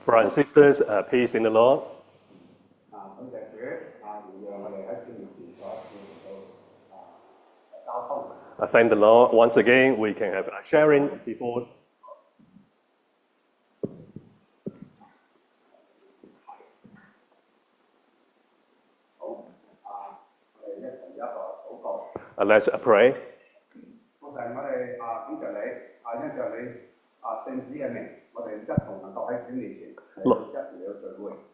Brothers and sisters, peace in the Lord. I thank the Lord once again we can have a sharing before. Let's pray.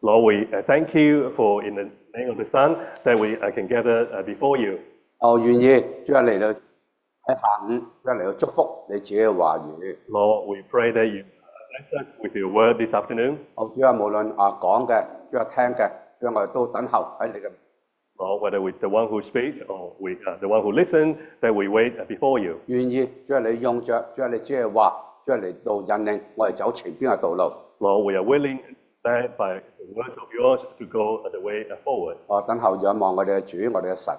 Lord, we thank you for in the name of the Son that we can gather before you. 願意主啊嚟到喺下午，主啊嚟到祝福你自己嘅話語。Lord, we pray that you bless us with your word this afternoon. 主啊，無論講嘅，主啊聽嘅，主啊我哋都等候喺你嘅。Lord, whether with the one who speaks or with the one who listens, that we wait before you. 願意主啊你用着，主啊你只係話，主啊嚟到引領我哋走前邊嘅道路。Lord, we are willing that by the words of yours to go the way forward. 我等候仰望我哋嘅主，我哋嘅神。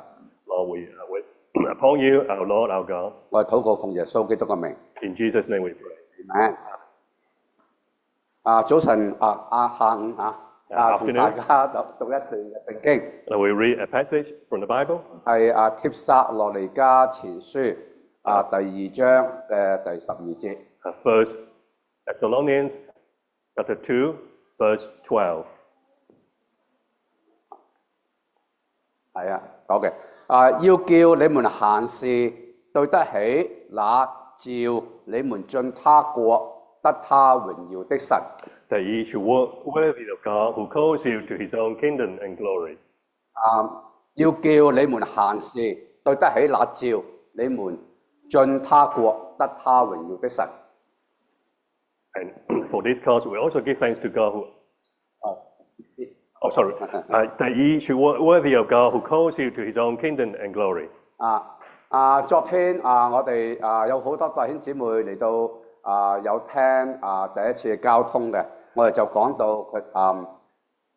Lord, we wait upon you, our Lord, our God. 我哋禱告奉耶穌基督嘅名。In Jesus' name we pray. Amen. 早晨下午同大家讀一段嘅聖經。We read a passage from the Bible. 係帖撒羅尼迦前書第2章嘅第12節。First Thessalonians chapter 2, verse 12. 係啊，好嘅。要叫你們行事對得起那召你們進他國得他榮耀的神。That ye should walk worthy of God who calls you to his own kingdom and glory. 要叫你們行事對得起那召你們進他國得他榮耀的神。And for this cause, we also give thanks to God who... that ye should walk worthy of God who calls you to his own kingdom and glory. 昨天我哋有好多弟兄姊妹嚟到有聽第一次嘅交通嘅，我哋就講到佢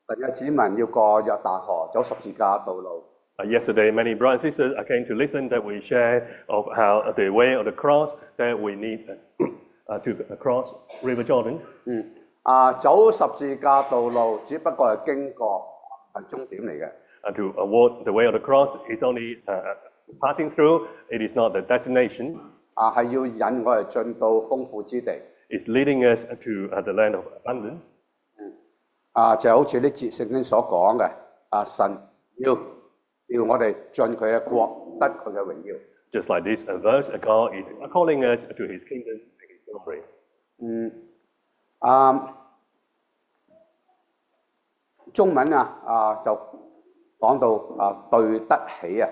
神嘅子民要過約旦河走十字架道路。Yesterday, many brothers and sisters came to listen that we share of how the way of the cross that we need to cross River Jordan. 走十字架道路只不過係經過係終點嚟嘅。To walk the way of the cross is only passing through. It is not the destination. 係要引我哋進到豐富之地。It's leading us to the land of abundance. 就好似呢節聖經所講嘅，神要我哋進佢嘅國，得佢嘅榮耀。Just like this verse, God is calling us to his kingdom and his glory. 中文就講到對得起啊。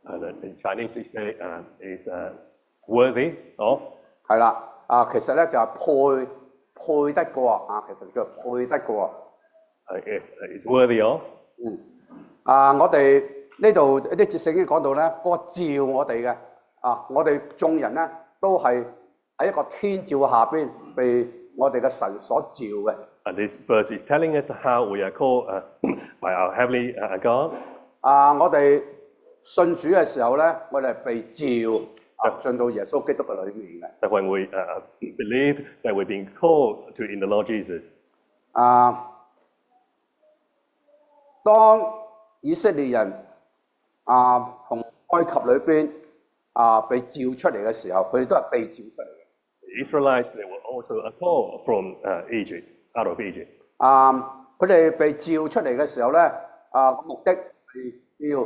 In Chinese, we say is worthy of. 係啦，其實咧就係配得過其實叫配得過。Is worthy of. 我哋呢度呢節聖經講到咧，嗰個召我哋嘅我哋眾人咧都係喺一個天照下邊被我哋嘅神所召嘅。And this verse is telling us how we are called by our heavenly God. 我哋信主嘅時候咧，我哋係被召進到耶穌基督嘅裏面嘅。That when we believe that we've been called to in the Lord Jesus. 當以色列人從埃及裏邊被召出嚟嘅時候，佢哋都係被召出嚟嘅。The Israelites, they were also called from Egypt, out of Egypt. 佢哋被召出嚟嘅時候咧，目的係要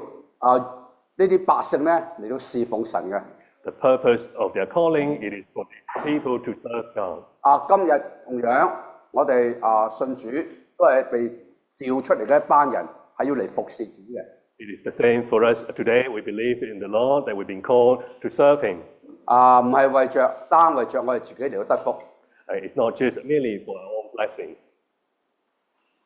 呢啲百姓咧嚟到侍奉神嘅。The purpose of their calling, it is for the people to serve God. 今日同樣，我哋信主都係被召出嚟嘅一班人，係要嚟服侍主嘅。It is the same for us today. We believe in the Lord that we've been called to serve him. 唔係為着我哋自己嚟到得福。It's not just merely for our own blessing.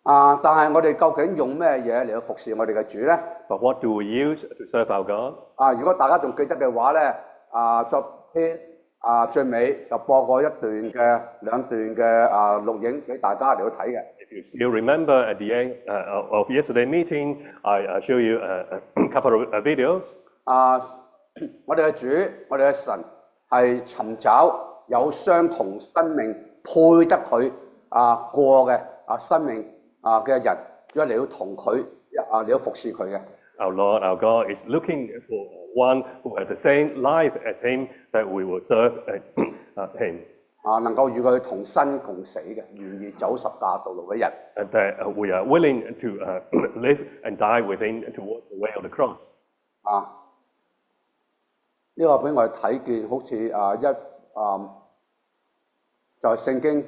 但係我哋究竟用咩嘢嚟到服侍我哋嘅主咧 But what do we use to serve our God? 如果大家仲記得嘅話咧，昨天最尾就播過兩段嘅錄影俾大家嚟到睇嘅。If you still remember at the end of yesterday meeting, I show you a couple of videos. 我哋嘅主，我哋嘅神係尋找有相同生命配得佢過嘅生命嘅人，如果你要同佢你要服侍佢嘅。Our Lord, our God is looking for one who has the same life as Him, that we will serve Him. 能夠與佢同生共死嘅，願意走十架道路嘅人。And that we are willing to live and die with Him to walk the way of the cross. 呢個俾我哋睇見，好似就係聖經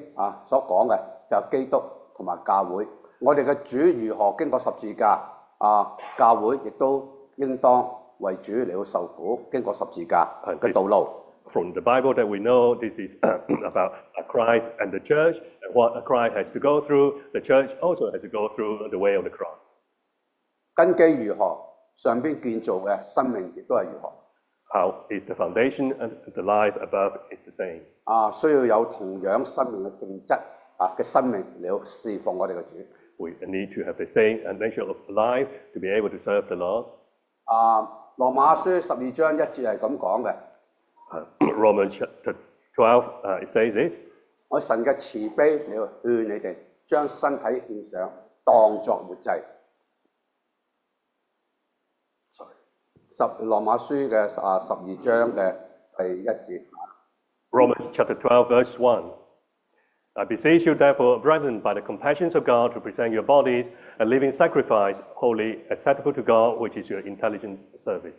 所講嘅，就係基督同埋教會。我哋嘅主如何經過十字架，教會亦都應當為主嚟到受苦，經過十字架嘅道路。From the Bible that we know, this is about Christ and the church, and what Christ has to go through, the church also has to go through the way of the cross. 根基如何，上邊建造嘅生命亦都係如何。How is the foundation and the life above is the same. 需要有同樣生命嘅性質嘅生命嚟到侍奉我哋嘅主。We need to have the same nature of life to be able to serve the Lord. 羅馬書12章1節係咁講嘅。Romans chapter 12, it says this. 我神嘅慈悲嚟到勸你哋，將身體獻上，當作活祭。羅馬書嘅12章嘅第1節。Romans chapter 12, verse 1. I beseech you, therefore, brethren, by the compassions of God, to present your bodies a living sacrifice, holy, acceptable to God, which is your intelligent service.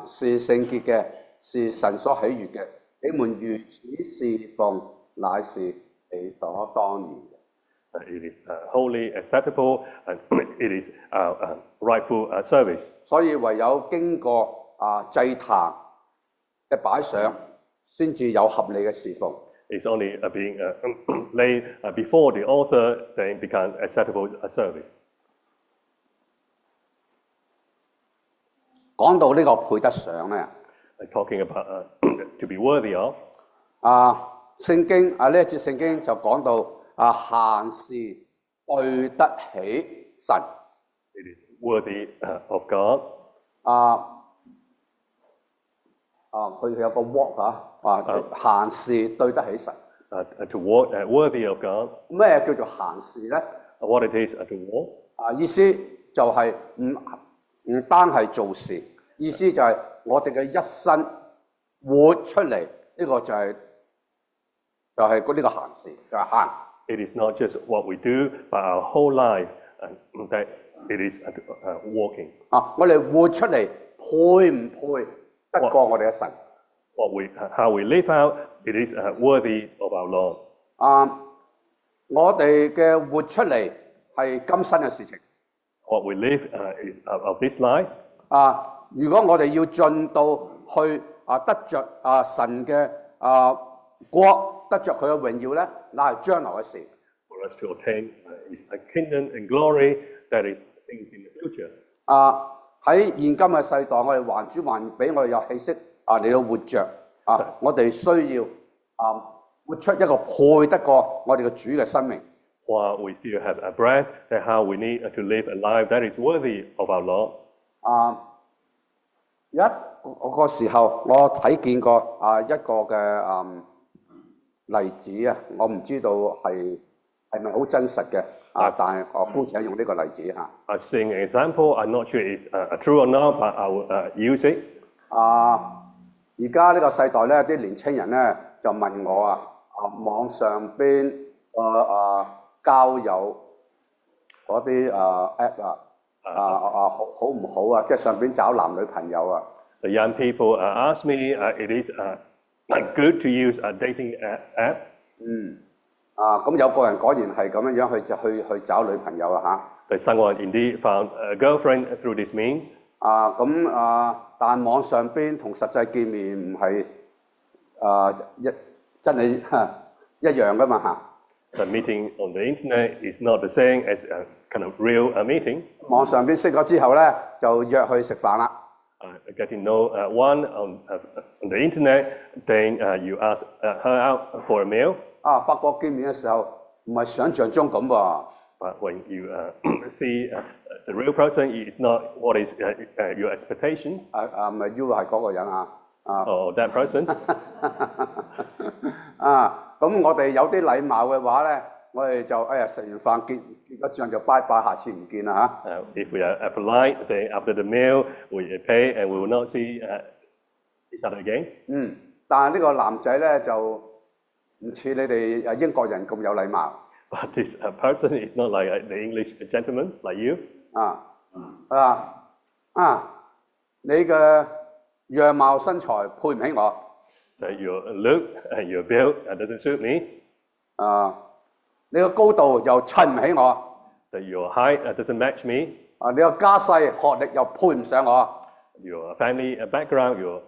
是聖潔嘅，是神所喜悅嘅。你們如此侍奉，乃是理所當然嘅。It is holy, acceptable, and it is rightful service. 所以唯有經過祭壇嘅擺上，先至有合理嘅侍奉。It's only being laid before the altar, then becomes acceptable service. 講到呢個配得上咧， Talking about to be worthy of. 聖經呢一節聖經就講到閒事對得起神。It is worthy of God. 佢有個 walk 閒事對得起神。To walk worthy of God. 咩叫做閒事咧？ What it is to walk. 意思就係唔單係做事，意思就係我哋嘅一生活出嚟，呢個就係呢個閒事，就係閒。It is not just what we do, but our whole life, and that it is walking. 我哋活出嚟配唔配得過我哋嘅神？ How we live out, it is worthy of our Lord. 我哋嘅活出嚟係今生嘅事情。What we live is of this life. 如果我哋要進到去得着神嘅國，得着佢嘅榮耀咧，那係將來嘅事。For us to attain is a kingdom and glory that is things in the future. 喺現今嘅世代，我哋還主還俾我哋有氣息嚟到活着我哋需要活出一個配得過我哋嘅主嘅生命。While we still have a breath, that how we need to live a life that is worthy of our Lord. 有一個時候，我睇見過一個嘅例子我唔知道係咪好真實嘅但係我姑且用呢個例子嚇。I've seen an example. I'm not sure it's true or not, but I will use it. 而家呢個世代咧，啲年青人咧就問我網上邊交友嗰啲app 好唔好即係上邊找男女朋友The young people ask me, it is good to use a dating app. 咁有個人果然係咁樣去找女朋友That someone indeed found a girlfriend through this means. 但網上邊同實際見面唔係真係一樣噶嘛The meeting on the internet is not the same as a kind of real meeting. 網上邊識咗之後咧，就約去食飯啦。Getting to know one on the internet, then you ask her out for a meal. 發覺見面嘅時候唔係想象中咁喎。But when you see the real person, it's not what is your expectation. 唔係 you 係嗰個人Or that person. 咁我哋有啲禮貌嘅話咧，我哋就食完飯結咗帳就拜拜，下次唔見啦嚇。If we are polite, then after the meal we pay and we will not see each other again. 但係呢個男仔咧就唔似你哋英國人咁有禮貌。But this person is not like the English gentleman like you. 你嘅樣貌身材配唔起我。That your look and your build doesn't suit me. 你個高度又襯唔起我。That your height doesn't match me. 你個家世學歷又配唔上我。Your family background, your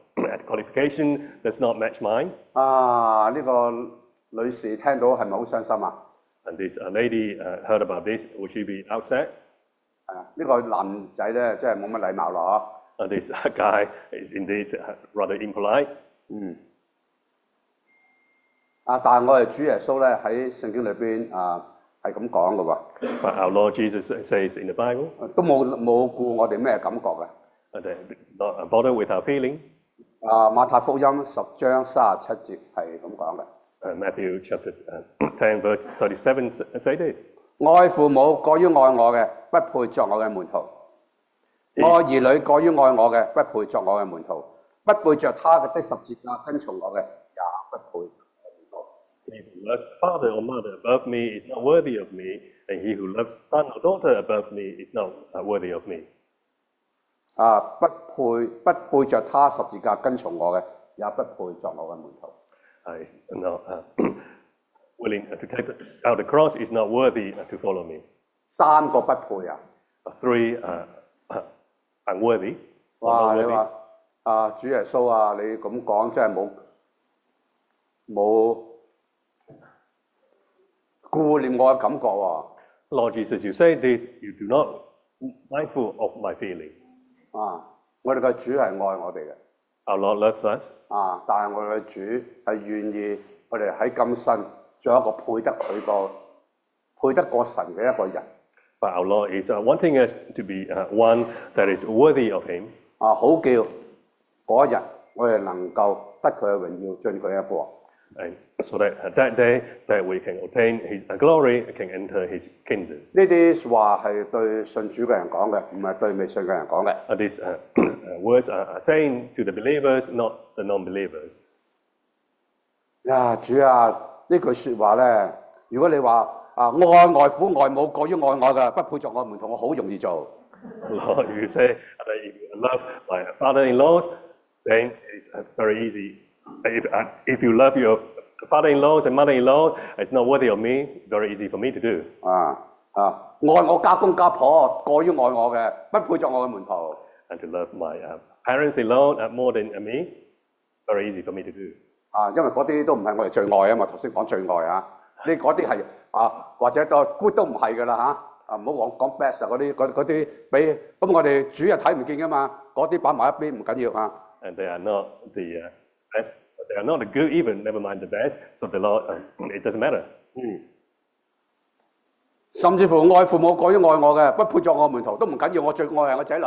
qualification does not match mine. 呢個女士聽到係咪好傷心啊？ And this lady heard about this. Would she be upset? 呢個男仔咧真係冇乜禮貌咯。This guy is indeed rather impolite. 但係我哋主耶穌咧喺聖經裏邊係咁講嘅喎。But our Lord Jesus says in the Bible. 都冇顧我哋咩感覺嘅。They're not bothered with our feeling. 馬太福音10章37節係咁講嘅。Matthew chapter 10 verse 37 say this. 愛父母過於愛我嘅，不配作我嘅門徒；愛兒女過於愛我嘅，不配作我嘅門徒；不背着他嘅十字架跟從我嘅，也不配。He who loves father or mother above me is not worthy of me, and he who loves son or daughter above me is not worthy of me. 不背着他十字架跟從我嘅，也不配作我嘅門徒。Is not willing to take out the cross is not worthy to follow me. 3個不配啊！ 3 unworthy. 哇！你話主耶穌啊，你咁講真係冇顧念我嘅感覺喎。Lord Jesus, you say this, you do not mindful of my feeling. 我哋嘅主係愛我哋嘅。Our Lord loves us. 但係我哋嘅主係願意我哋喺今生做一個配得過神嘅一個人。But our Lord is wanting us to be one that is worthy of Him. 好叫嗰一日我哋能夠得佢嘅榮耀，進佢嘅國。And so that that day that we can obtain His glory, can enter His kingdom. 呢啲話係對信主嘅人講嘅，唔係對未信嘅人講嘅。These words are saying to the believers, not the non-believers. 主啊，呢句説話咧，如果你話愛外父外母過於愛我嘅，不配作我門徒，我好容易做。Lord, you say that if you love my father-in-laws, then it's very easy. If you love your father-in-laws and mother-in-law, it's not worthy of me. Very easy for me to do. 愛我家公家婆過於愛我嘅，不配作我嘅門徒。And to love my parents-in-law more than me, very easy for me to do. 因為嗰啲都唔係我哋最愛啊嘛，頭先講最愛啊，呢嗰啲係或者個 good 都唔係噶啦嚇，唔好講 best 嗰啲比，咁我哋主日睇唔見噶嘛，嗰啲擺埋一邊唔緊要啊。And they are not the best, they are not the good even, never mind the best. So the Lord, it doesn't matter. 甚至乎愛父母過於愛我嘅，不配作我門徒都唔緊要，我最愛係我仔女。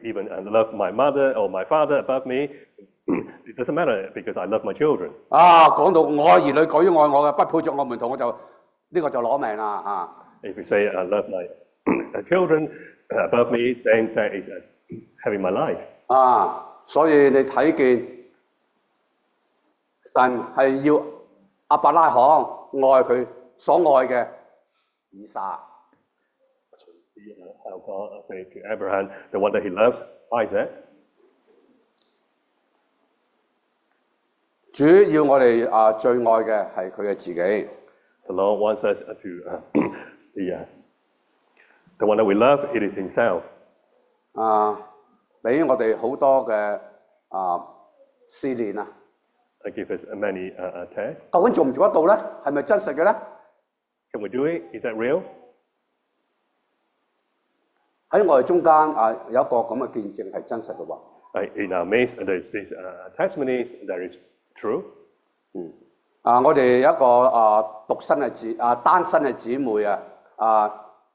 Even love my mother or my father above me, it doesn't matter because I love my children. 講到我兒女過於愛我嘅，不配作我門徒，我就呢個就攞命啦 If you say I love my children above me, then that is having my life. 所以你睇見神係要亞伯拉罕愛佢所愛嘅以撒。How God said to Abraham, the one that he loves, Isaac. 主要我哋最愛嘅係佢嘅自己。The Lord wants us to the one that we love, it is Himself. 俾我哋好多嘅試煉啊！ Give us many tests. 究竟做唔做得到咧？係咪真實嘅咧？ Can we do it? Is that real? 喺我哋中間有一個咁嘅見證係真實嘅喎。In our midst, there is this testimony that is true. 我哋有一個單身嘅姊妹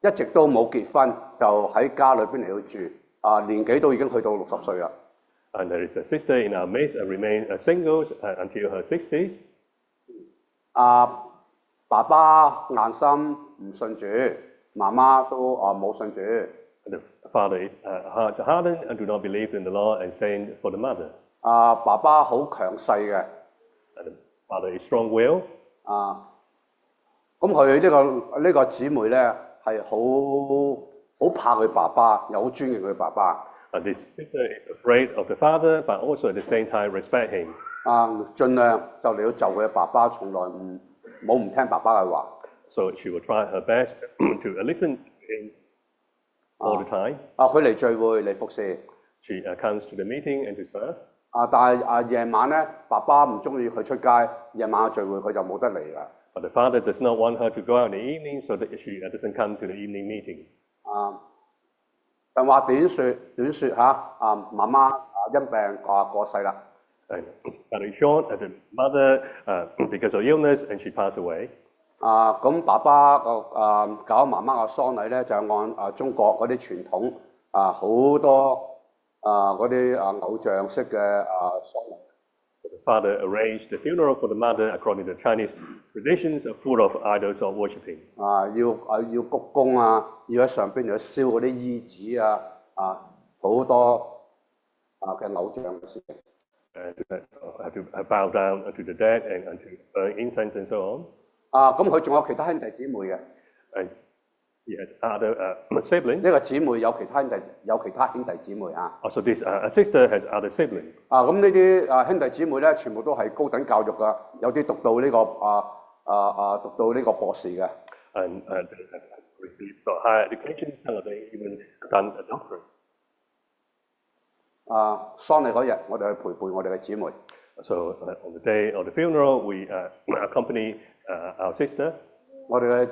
一直都冇結婚，就喺家裏邊嚟到住，年紀都已經去到60歲啦。And there is a sister in our midst and remain single until her 60s. 爸爸硬心唔信主，媽媽都冇信主。The father is hardened and do not believe in the Lord, and same for the mother. 爸爸好強勢嘅。And the father is strong-willed. 咁佢呢個姊妹咧係好怕佢爸爸，又好尊敬佢爸爸。And this sister is afraid of the father, but also at the same time respect him. 盡量就嚟到就佢嘅爸爸，從來冇唔聽爸爸嘅話。So she will try her best to listen to him all the time. 佢嚟聚會嚟服侍。She comes to the meeting and to serve. 但係夜晚咧，爸爸唔中意佢出街，夜晚嘅聚會佢就冇得嚟啦。But the father does not want her to go out in the evening, so that she doesn't come to the evening meeting. 長話短説媽媽因病過世啦。And in short, the mother, because of illness, and she passed away. 咁爸爸搞媽媽嘅喪禮咧，就按中國嗰啲傳統好多嗰啲偶像式嘅喪禮。The father arranged the funeral for the mother according to Chinese traditions, full of idols of worshipping. 要鞠躬要喺上邊要燒嗰啲衣紙好多嘅偶像嘅事情。Have to bow down to the dead and to burn incense and so on. 咁佢仲有其他兄弟姊妹嘅。And he has other siblings. 呢個姊妹有其他兄弟姊妹Also, this sister has other siblings. 咁呢啲兄弟姊妹咧，全部都係高等教育噶，有啲讀到呢個博士嘅。And received higher education, some of them even done a doctorate. 喪禮嗰日，我哋去陪伴我哋嘅姊妹。So on the day of the funeral, we accompany our sister. 我哋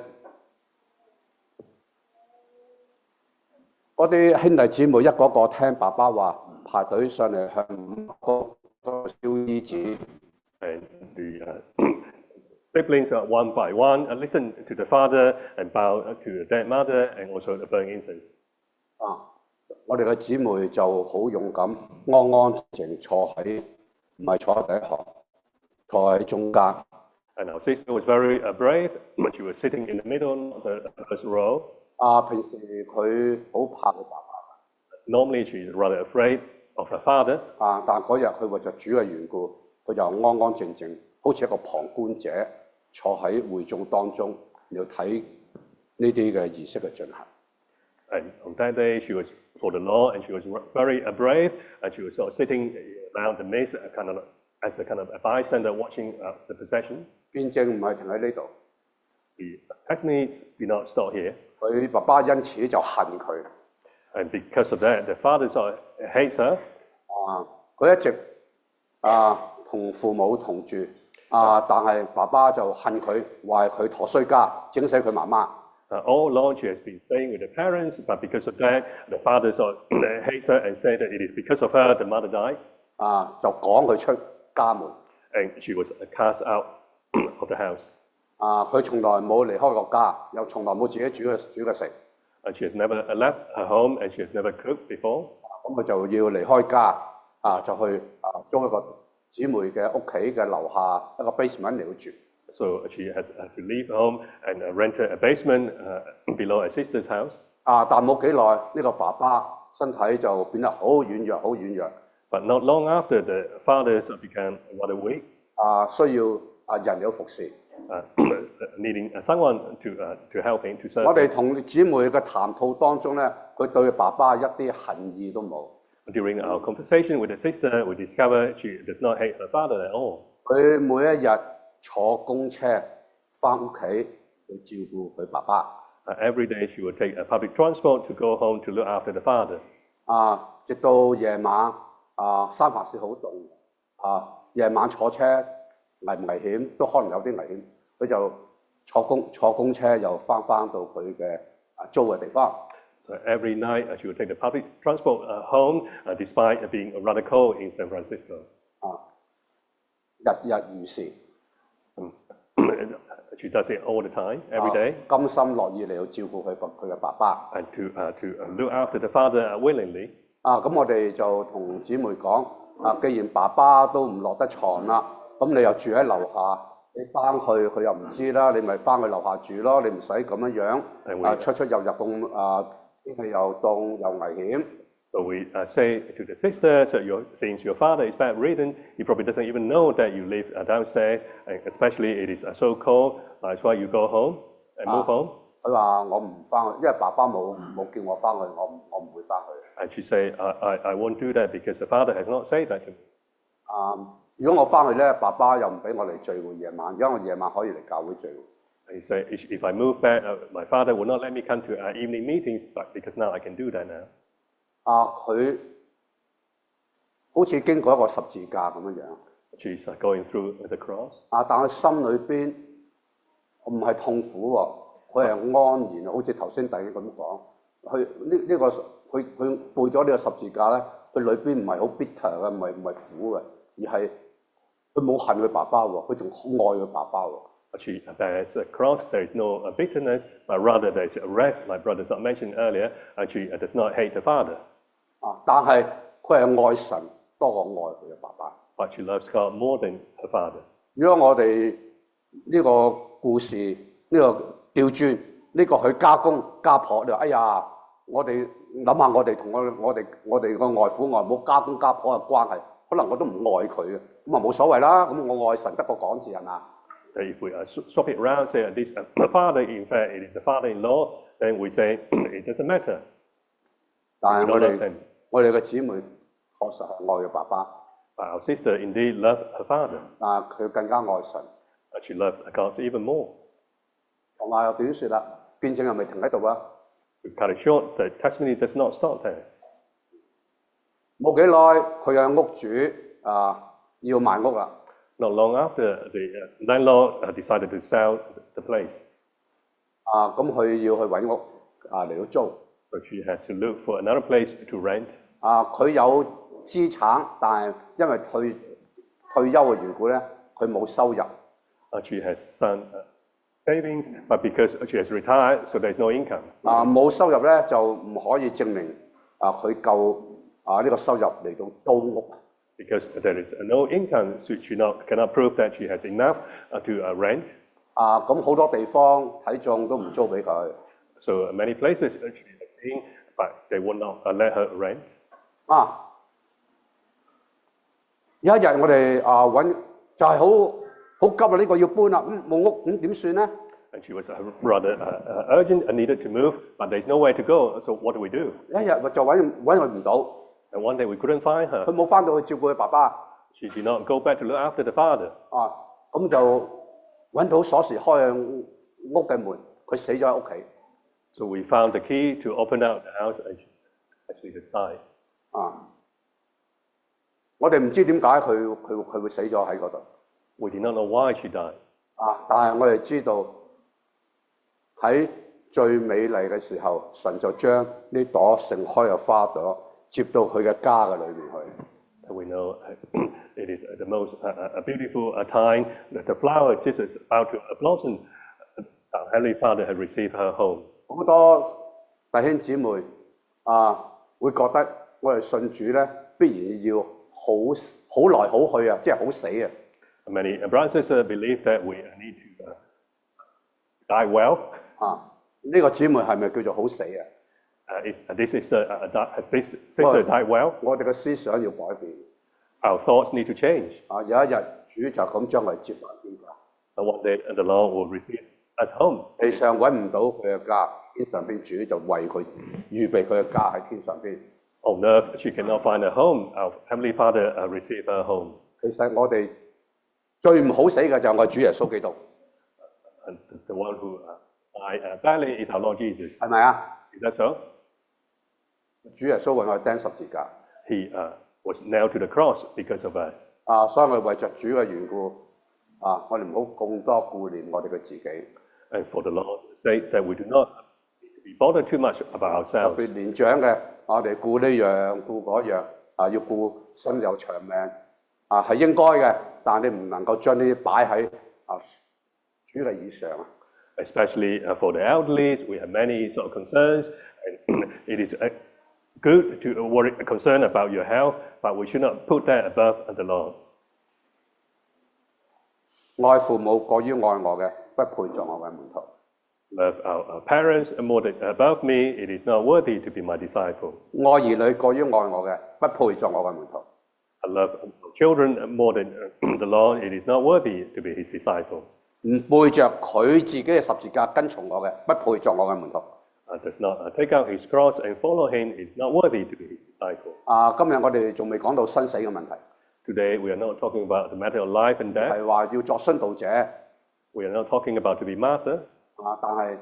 嗰啲兄弟姊妹一個個聽爸爸話，排隊上嚟向個燒衣紙。And the siblings one by one listen to the father and bow to the dead mother and also burn incense. 我哋嘅姊妹就好勇敢，安安靜坐喺，唔係坐喺第一行，坐喺中間。And our sister was very brave, but she was sitting in the middle of the first row. 平時佢好怕佢爸爸。Normally she is rather afraid of her father. 但嗰日佢為着主嘅緣故，佢就安安靜靜，好似一個旁觀者，坐喺會眾當中，要睇呢啲嘅儀式嘅進行。And on that day, she was for the Lord, and she was very brave, and she was sort of sitting around the midst, as a kind of a bystander watching the procession. 見證唔係停喺呢度。The testimony did not stop here. 佢爸爸因此就恨佢。And because of that, the father sort of hates her. 佢一直同父母同住，但係爸爸就恨佢，話佢陀衰家，整死佢媽媽。All along she has been staying with the parents, but because of that, the father sort of hates her and said that it is because of her the mother died. 就趕佢出家門。And she was cast out of the house. 佢從來冇離開過家，又從來冇自己煮嘅食。And she has never left her home, and she has never cooked before. 咁佢就要離開家，就去租一個姊妹嘅屋企嘅樓下一個 basement 嚟去住。So she has to leave home and rent a basement below her sister's house. 但冇幾耐，呢個爸爸身體就變得好軟弱，好軟弱。But not long after, the father became rather weak. 需要人有服侍。Needing someone to help him to serve. 我哋同姊妹嘅談吐當中咧，佢對爸爸一啲恨意都冇。During our conversation with the sister, we discovered she does not hate her father at all. 佢每一日坐公車翻屋企去照顧佢爸爸。Every day she would take a public transport to go home to look after the father. 直到夜晚三藩市好凍，夜晚坐車危唔危險都可能有啲危險，佢就坐公車又翻到佢嘅租嘅地方。So every night she would take the public transport home, despite being rather cold in San Francisco. 日日如是。She does it all the time, every day. 甘心樂意嚟到照顧佢嘅爸爸。And to look after the father willingly. 咁我哋就同姊妹講，既然爸爸都唔落得床啦，咁你又住喺樓下，你翻去佢又唔知啦，你咪翻去樓下住咯，你唔使咁樣樣，出出入入咁天氣又凍又危險。So we say to the sisters, since your father is bedridden, he probably doesn't even know that you live downstairs, and especially it is so cold. That's why you go home and move home. 佢話我唔翻去，因為爸爸冇叫我翻去，我唔會翻去。And she said, I won't do that because the father has not said that to me. 如果我翻去咧，爸爸又唔俾我嚟聚會夜晚，因為我夜晚可以嚟教會聚會。He said, if I move back, my father will not let me come to evening meetings, but because now I can do that now. 佢好似經過一個十字架咁樣樣。She's going through the cross. 但佢心裏邊唔係痛苦喎，佢係安然，好似頭先弟兄咁講。佢背咗呢個十字架咧，佢裏邊唔係好 bitter 嘅，唔係苦嘅，而係佢冇恨佢爸爸喎，佢仲愛佢爸爸喎。She bears the cross. There is no bitterness, but rather there is a rest, like brothers mentioned earlier, and she does not hate the father. 但係佢係愛神多過愛佢嘅爸爸。But she loves God more than her father. 如果我哋呢個故事呢個調轉，呢個去家公家婆，你話哎呀，我哋諗下我哋同我哋個外父外母家公家婆嘅關係，可能我都唔愛佢嘅，咁冇所謂啦。咁我愛神得個講字係嘛？ If we swap it around, say this father, in fact, it is the father-in-law, then we say it doesn't matter. 但係我哋嘅姊妹確實係愛嘅爸爸。Our sister indeed loved her father. 佢更加愛神。She loved God even more. 同埋又點説啦？見證又未停喺度啊！ To cut it short, the testimony does not stop there. 冇幾耐，佢嘅屋主要賣屋啦。Not long after, the landlord decided to sell the place. 咁佢要去揾屋嚟到租。So she has to look for another place to rent. 佢有資產，但係因為退休嘅緣故咧，佢冇收入。She has some savings, but because she has retired, so there's no income. 冇收入咧，就唔可以證明佢夠呢個收入嚟到租屋。Because there is no income, so she cannot prove that she has enough to rent. 咁好多地方睇中都唔租俾佢。So many places she has seen, but they will not let her rent. 有一日我哋揾就係好急啊！呢個要搬啦，冇屋咁點算咧？ And she was rather urgent and needed to move, but there's nowhere to go. So what do we do? 一日就揾佢唔到。And one day we couldn't find her. 佢冇翻到去照顧佢爸爸。She did not go back to look after the father. 咁就揾到鎖匙開屋嘅門，佢死咗喺屋企。So we found the key to open out the house, and she actually has died. 我哋唔知點解佢會死咗喺嗰度。We did not know why she died. 但係我哋知道喺最美麗嘅時候，神就將呢朵盛開嘅花朵接到佢嘅家嘅裏面去。We know it is the most beautiful time that the flower just is about to blossom. Our Heavenly Father has received her home. 好多弟兄姊妹會覺得我哋信主咧，必然要好來好去啊，即係好死啊！ Many brothers and sisters believe that we need to die well. 呢個姊妹係咪叫做好死啊？ This sister died well. 我哋嘅思想要改變。Our thoughts need to change. 有一日主就咁將我哋接返天家。And one day the Lord will receive us home. 地上揾唔到佢嘅家，天上邊主就為佢預備佢嘅家喺天上邊。On earth she cannot find a home. Our Heavenly Father receive her home. 其實我哋最唔好死嘅就係我主耶穌基督。And the one who died badly is our Lord Jesus. 係咪啊？ Is that so? 主耶穌為我哋釘十字架。He was nailed to the cross because of us. 所以我哋為着主嘅緣故，我哋唔好咁多顧念我哋嘅自己。And for the Lord's sake, that we do not be bothered too much about 特 ourselves. 別年長嘅，我哋顧呢樣顧嗰樣，要顧身有長命，係應該嘅，但你唔能夠將呢啲擺喺主嘅以上。Especially for the elderly, we have many sort of concerns, and it is good to worry, concern about your health, but we should not put that above the Lord. 愛父母過於愛我嘅，不配作我嘅門徒。 Love our parents more than above me, it is not worthy to be my disciple. 愛兒女過於愛我嘅，不配作我嘅門徒。 I love children more than the Lord, it is not worthy to be his disciple. 唔背着佢自己嘅十字架跟從我嘅，不配作我嘅門徒。 Does not take out his cross and follow him, is not worthy to be his disciple. 今日我哋仲未講到生死嘅問題， Today we are not talking about the matter of life and death. 係話要作殉道者。 We are not talking about to be martyr. 但係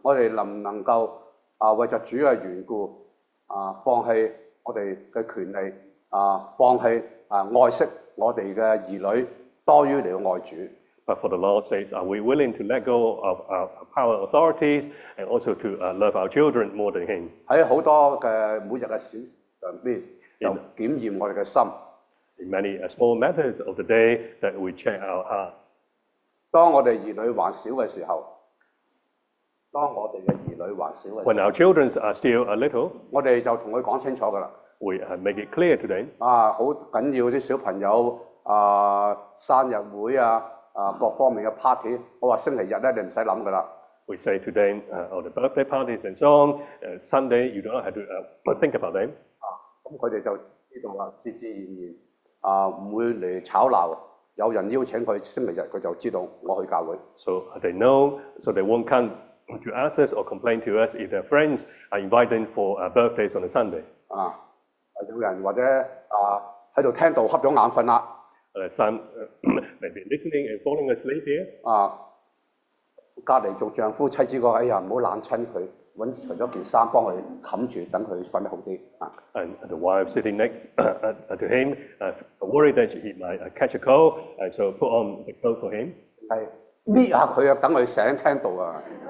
我哋能唔能夠為着主嘅緣故放棄我哋嘅權利放棄愛惜我哋嘅兒女多於嚟到愛主。 But for the Lord says, are we willing to let go of our power authorities and also to love our children more than him? 喺好多嘅每日嘅小事上邊，就檢驗我哋嘅心。 In many small matters of the day that we check our hearts. 當我哋兒女還小嘅時候， When our children are still a little, 我哋就同佢講清楚㗎啦。 we make it clear to them. 好緊要啲小朋友生日會各方面嘅 party， 我話星期日咧你唔使諗㗎啦。 We say to them, the birthday parties and so on, Sunday you don't have to think about them. 咁佢哋就知道啦，自自然然唔會嚟吵鬧。有人邀請佢星期日，佢就知道我去教會。 So they know, so they won't come to ask us or complain to us if their friends are invited for birthdays on a Sunday. 有人或者喺度聽到瞌咗眼瞓啦。 Some may be listening and falling asleep here. 隔離做丈夫妻子個，哎呀唔好冷親佢，除咗件衫幫佢冚住，等佢瞓得好啲。And the wife sitting next to him, worried that he might catch a cold, and so put on the clothes for him. 係搣下佢等佢醒聽到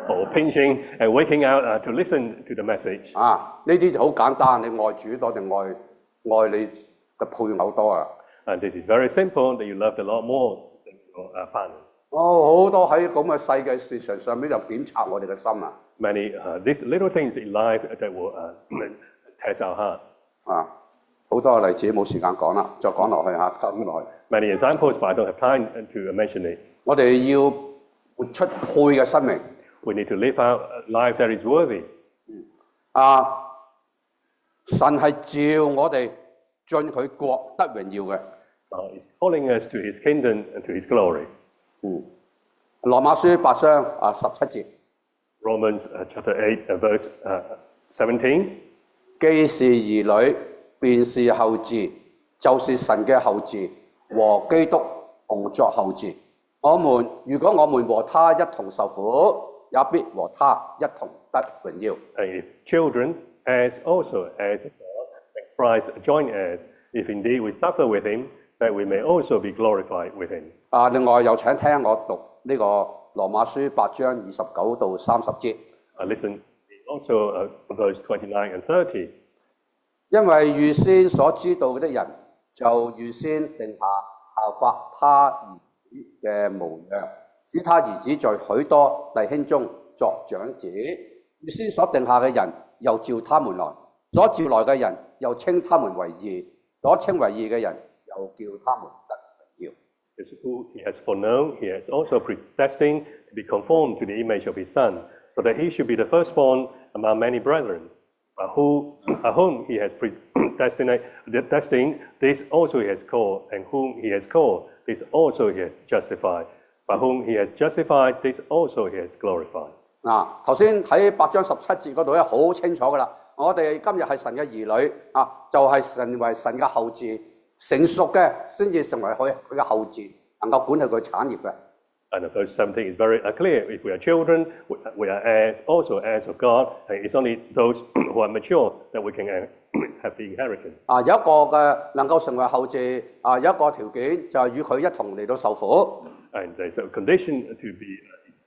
Or pinching and waking out to listen to the message. 呢啲就好簡單，你愛主多定愛你嘅配偶多And this is very simple, that you love the Lord more than your partner. 好多喺咁嘅細嘅事情上面就檢查我哋嘅心。 Many these little things in life that will test our hearts. 好多例子冇時間講啦，再講落去講落去。 Many examples, but I don't have time to mention it. 我哋要活出配嘅生命。 We need to live out a life that is worthy. 神係召我哋進佢國得榮耀嘅。 He's calling us to his kingdom and to his glory. 羅馬書8章17節。 Romans chapter 8, verse 17. 既是兒女，便是後嗣，就是神嘅後嗣，和基督同作後嗣。如果我們和他一同受苦，也必和他一同得榮耀。 And if children, as also as God and Christ join us, if indeed we suffer with him, that we may also be glorified with him. 另外又請聽我讀呢個羅馬書8章29到30節。 Listen also verse 29 and 30. 因為預先所知道的人，就預先定下效法他兒子嘅模樣，使他兒子在許多弟兄中作長子。預先所定下嘅人，又召他們來；所召來嘅人，又稱他們為義；所稱為義嘅人，又叫他們得榮耀。 Who he has foreknown, he has also predestined to be conformed to the image of his Son, so that he should be the firstborn among many brethren. Whom he has predestined, this also he has called, and whom he has called, this also he has justified. By whom he has justified, this also he has glorified. 頭先喺8章17節嗰度咧，好清楚噶啦。我哋今日係神嘅兒女就係成為神嘅後嗣，成熟嘅先至成為佢嘅後嗣，能夠管理佢產業嘅。 And verse 17 is very clear. If we are children, we are heirs, also heirs of God. And it's only those who are mature that we can have the inheritance. 有一個嘅能夠成為後嗣有一個條件就係與佢一同嚟到受苦。 And there's a condition to be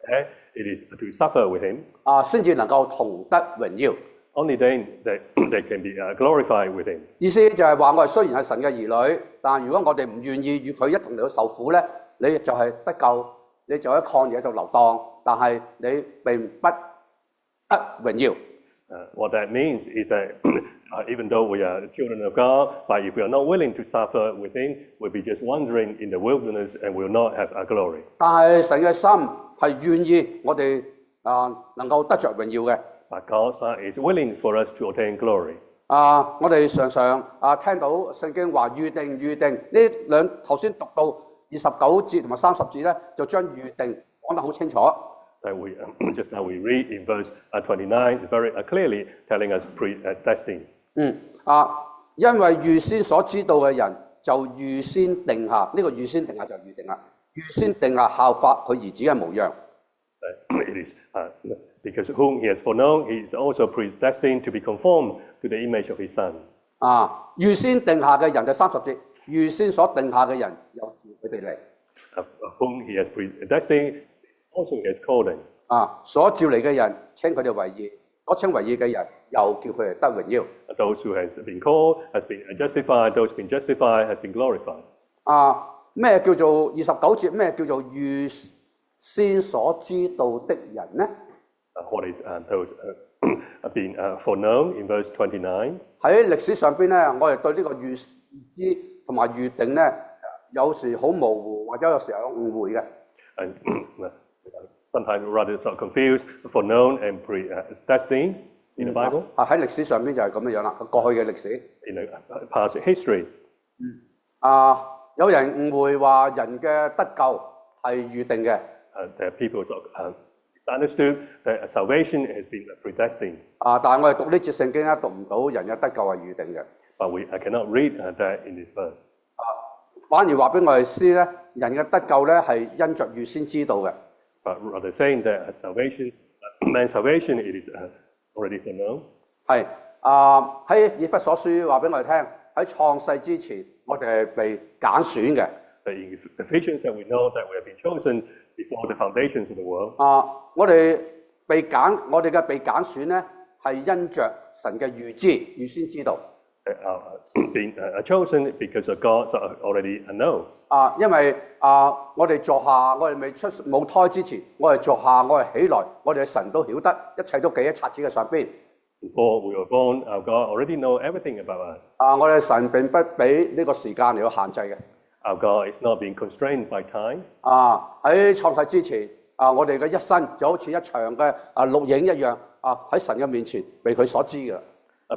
heir. It is to suffer with him. 先至能夠同得榮耀。 Only then that they can be glorified with him. 意思就係話我哋雖然係神嘅兒女，但如果我哋唔願意與佢一同嚟到受苦咧，你就係不夠。 你就喺曠野度流蕩，但係你並不得榮耀。What that means is that even though we are children of God, but if we are not willing to suffer within, we'll be just wandering in the wilderness and will not have our glory. 但係神嘅心係願意我哋能夠得着榮耀嘅。But God's heart is willing for us to attain glory. 我哋常常聽到聖經話預定呢頭先讀到29節同埋30節咧，就將預定講得好清楚。That we just now we read in verse 29 very clearly telling us predestined. 因為預先所知道嘅人就預先定下，呢個預先定下就預定啦，預先定下效法佢兒子嘅模樣。It is because whom he has foreknown, he is also predestined to be conformed to the image of his son. 預先定下嘅人就30節，預先所定下嘅人又召佢哋嚟。Whom he has predestined, also he has called them. 所召嚟嘅人稱佢哋為義，所稱為義嘅人又叫佢哋得榮耀。Those who has been called has been justified, those been justified has been glorified. 咩叫做29節？咩叫做預先所知道的人呢？ What is those been foreknown in verse 29? 喺歷史上邊咧，我哋對呢個預知同埋預定咧，有時好模糊，或者有時候有誤會嘅。And sometimes rather so confused, foreknown and predestined in the Bible. 喺歷史上邊就係咁樣樣啦，過去嘅歷史。In the past history. 有人誤會話人嘅得救係預定嘅。There are people who understood that salvation has been predestined. 但係我哋讀呢節聖經咧，讀唔到人嘅得救係預定嘅。But I cannot read that in this verse. 反而話俾我哋知咧，人嘅得救咧係因着預先知道嘅。But rather saying that salvation, man's salvation, it is already foreknown. 係喺以弗所書話俾我哋聽，喺創世之前，我哋係被揀選嘅。In Ephesians, that we know that we have been chosen before the foundations of the world. 我哋嘅被揀選咧，係因着神嘅預知，預先知道。Being chosen because of God's already know. 因為我哋坐下，我哋未出母胎之前，我哋坐下，我哋起來，我哋嘅神都曉得，一切都記喺冊子嘅上邊。Before we were born, our God already know everything about us. 我哋神並不俾呢個時間嚟到限制嘅。Our God is not being constrained by time. 喺創世之前，我哋嘅一生就好似一場嘅錄影一樣，喺神嘅面前被佢所知嘅。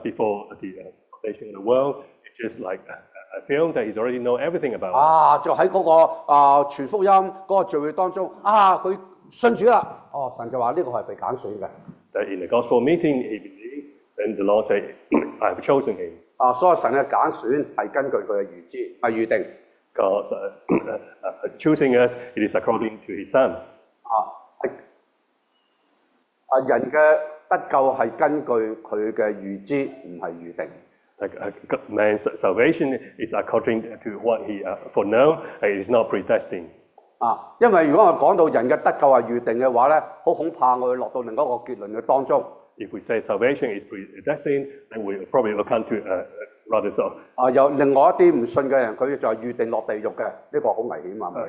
Before the foundation of the world, it's just like a film that He's already know everything about. 就喺嗰個傳福音嗰個聚會當中，佢信主啦。神就話呢個係被揀選嘅。That in the gospel meeting, he believed, and the Lord said, "I have chosen him." 所以神嘅揀選係根據佢嘅預定。God's choosing us, it is according to His Son. 人嘅得救係根據佢嘅預知，唔係預定。Man's salvation is according to what he foreknown, and it is not predestined. 因為如果我講到人嘅得救係預定嘅話咧，好恐怕我會落到另一個結論嘅當中。If we say salvation is predestined, then we probably will come to rather so. 有另外一啲唔信嘅人，佢就係預定落地獄嘅，呢個好危險啊！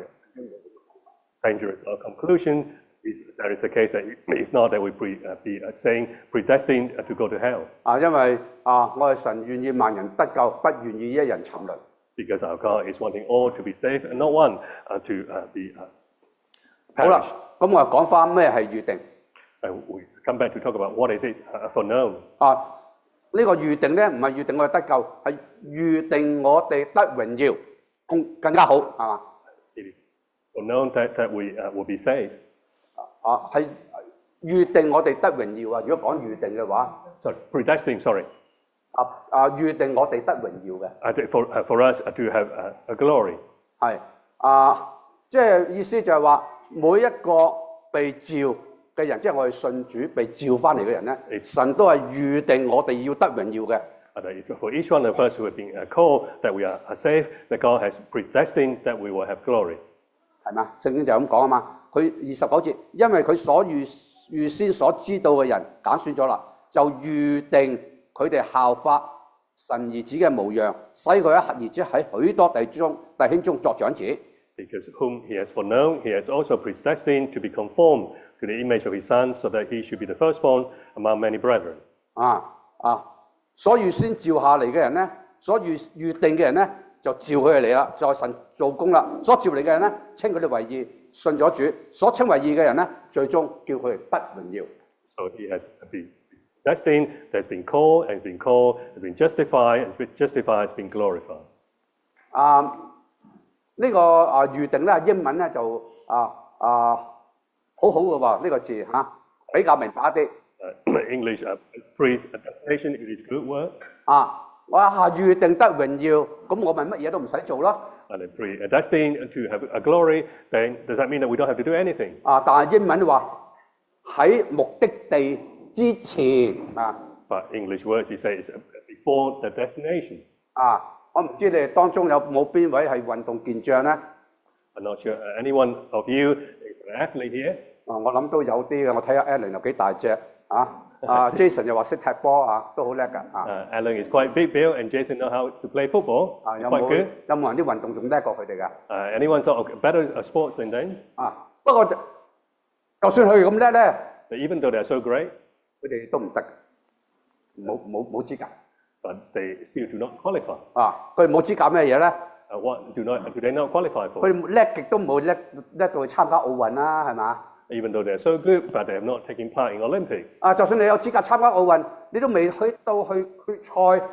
Dangerous conclusion is there is a case that if not, that we be saying predestined to go to hell. 因為我哋神願意萬人得救，不願意一人沉淪。Because our God is wanting all to be saved and not one to be 好啦， perished. 咁我講翻咩係預定？ We come back to talk about what is it foreknown. 呢個預定咧，唔係預定我哋得救，係預定我哋得榮耀，更加好，係嘛？ It is foreknown that we will be saved. 係預定我哋得榮耀啊！如果講預定嘅話 Sorry, predestined. Sorry. 預定我哋得榮耀嘅。For us to have a glory. 係即係意思就係話，每一個被召嘅人，即係我哋信主被召翻嚟嘅人咧，神都係預定我哋要得榮耀嘅。For each one of us who have been called that we are saved, that God has predestined that we will have glory. 係嘛？聖經就咁講啊嘛。佢29節，因為佢所預先所知道嘅人揀選咗啦，就預定佢哋效法神兒子嘅模樣，使佢一兒子喺許多弟兄中作長子。Because whom he has foreknown, he has also predestined to be conformed to the image of his son, so that he should be the firstborn among many brethren. 所預先召下嚟嘅人咧，所預定嘅人咧，就召佢哋嚟啦，在神做工啦。所召嚟嘅人咧，稱佢哋為義，信咗主。所稱為義嘅人咧，最終叫佢哋得榮耀。So he has been destined, has been called, has been called, has been justified, has been justified, has been glorified. 呢個預定咧，英文咧就好好嘅喎，呢個字嚇比較明白一啲。English predestination is good word. 我預定得榮耀，咁我咪乜嘢都唔使做咯。And predestined to have a glory, then does that mean that we don't have to do anything? 但係英文話喺目的地之前But English words, it says before the destination. 我唔知你哋當中有冇邊位係運動健將咧 I'm not sure anyone of you is an athlete here. 我諗都有啲嘅，我睇下 Alan 又幾大隻Jason 又話識踢波都好叻㗎Alan is quite big built, and Jason know how to play football. 有 Quite good. 冇人啲運動仲叻過佢哋㗎Anyone sort of better sports than them? 不過就算佢咁叻咧 But even though they are so great, 佢哋都唔得，冇資格。but they still do not qualify. 佢哋冇資格咩嘢咧？ What do they not qualify for? 佢哋叻極都冇叻到去參加奧運啦，係嘛？ Even though they are so good, but they have not taken part in Olympics. 就算你有資格參加奧運，你都未去到去決賽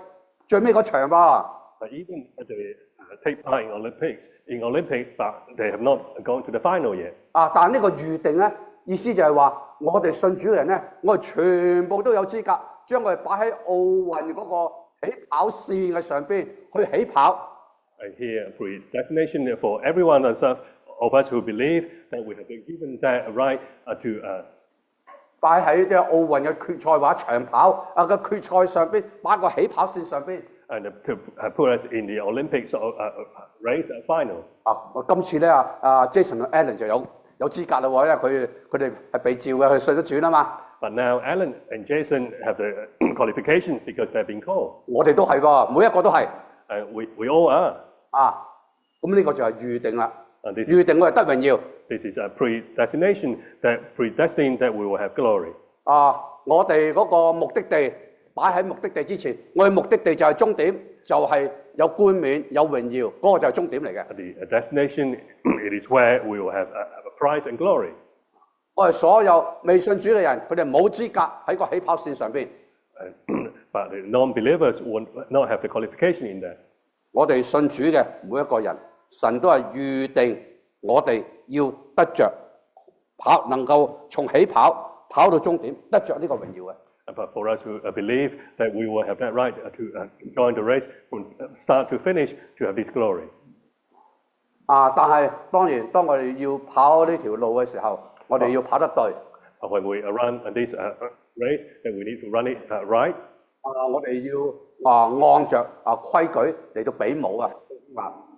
最尾嗰場噃。But even if they take part in Olympics, but they have not gone to the final yet. 但呢個預定咧，意思就係話，我哋信主嘅人咧，我哋全部都有資格，將佢哋擺喺奧運嗰個起跑線嘅上邊去起跑。And here, predestination for everyone of us who believe that we have been given that right to 擺喺啲奧運嘅決賽或者長跑嘅決賽上邊，擺個起跑線上邊。and to put us in the Olympics race final. 我今次咧Jason 同 Alan 就有資格啦喎，因為佢哋係被召嘅，佢信得主啦嘛。But now Alan and Jason have the qualifications because they've been called. 我哋都係喎，每一個都係。We all are. 咁呢個就係預定啦。預定我哋得榮耀。This is a predestination that predestined that we will have glory. 我哋嗰個目的地擺喺目的地之前，我哋目的地就係終點，就係有冠冕有榮耀，嗰個就係終點嚟嘅。The destination, it is where we will have a prize and glory. 我哋所有未信主嘅人，佢哋冇資格喺個起跑線上邊。But the non-believers will not have the qualification in that. 我哋信主嘅每一個人，神都係預定我哋要得着能夠從起跑到終點，得着呢個榮耀嘅。But for us who believe that we will have that right to join the race from start to finish to have this glory. 但係當然，當我哋要跑呢條路嘅時候，我哋要跑得對。When we run this race, then we need to run it right. 我哋要按着規矩嚟到比武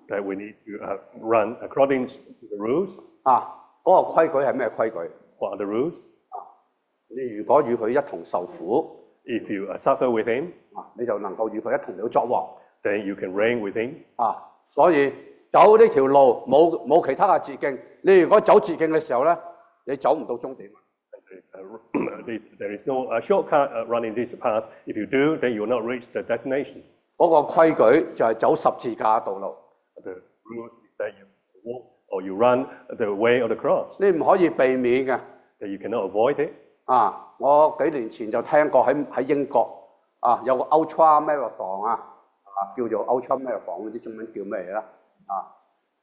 That we need to run according to the rules. 嗰個規矩係咩規矩 What are the rules? 你如果與佢一同受苦 If you suffer with him, 你就能夠與佢一同嚟作王。then you can reign with him. 所以走呢條路冇其他嘅捷徑。你如果走捷徑嘅時候咧，你走唔到終點。There is no shortcut running this path. If you do, then you will not reach the destination. 嗰個規矩就係走十字架道路。The rule is that you walk or you run the way of the cross. 你唔可以避免嘅。That you cannot avoid it. 我幾年前就聽過喺英國有個 Ultra Marathon 叫做 Ultra Marathon，嗰啲中文叫咩嘢啦？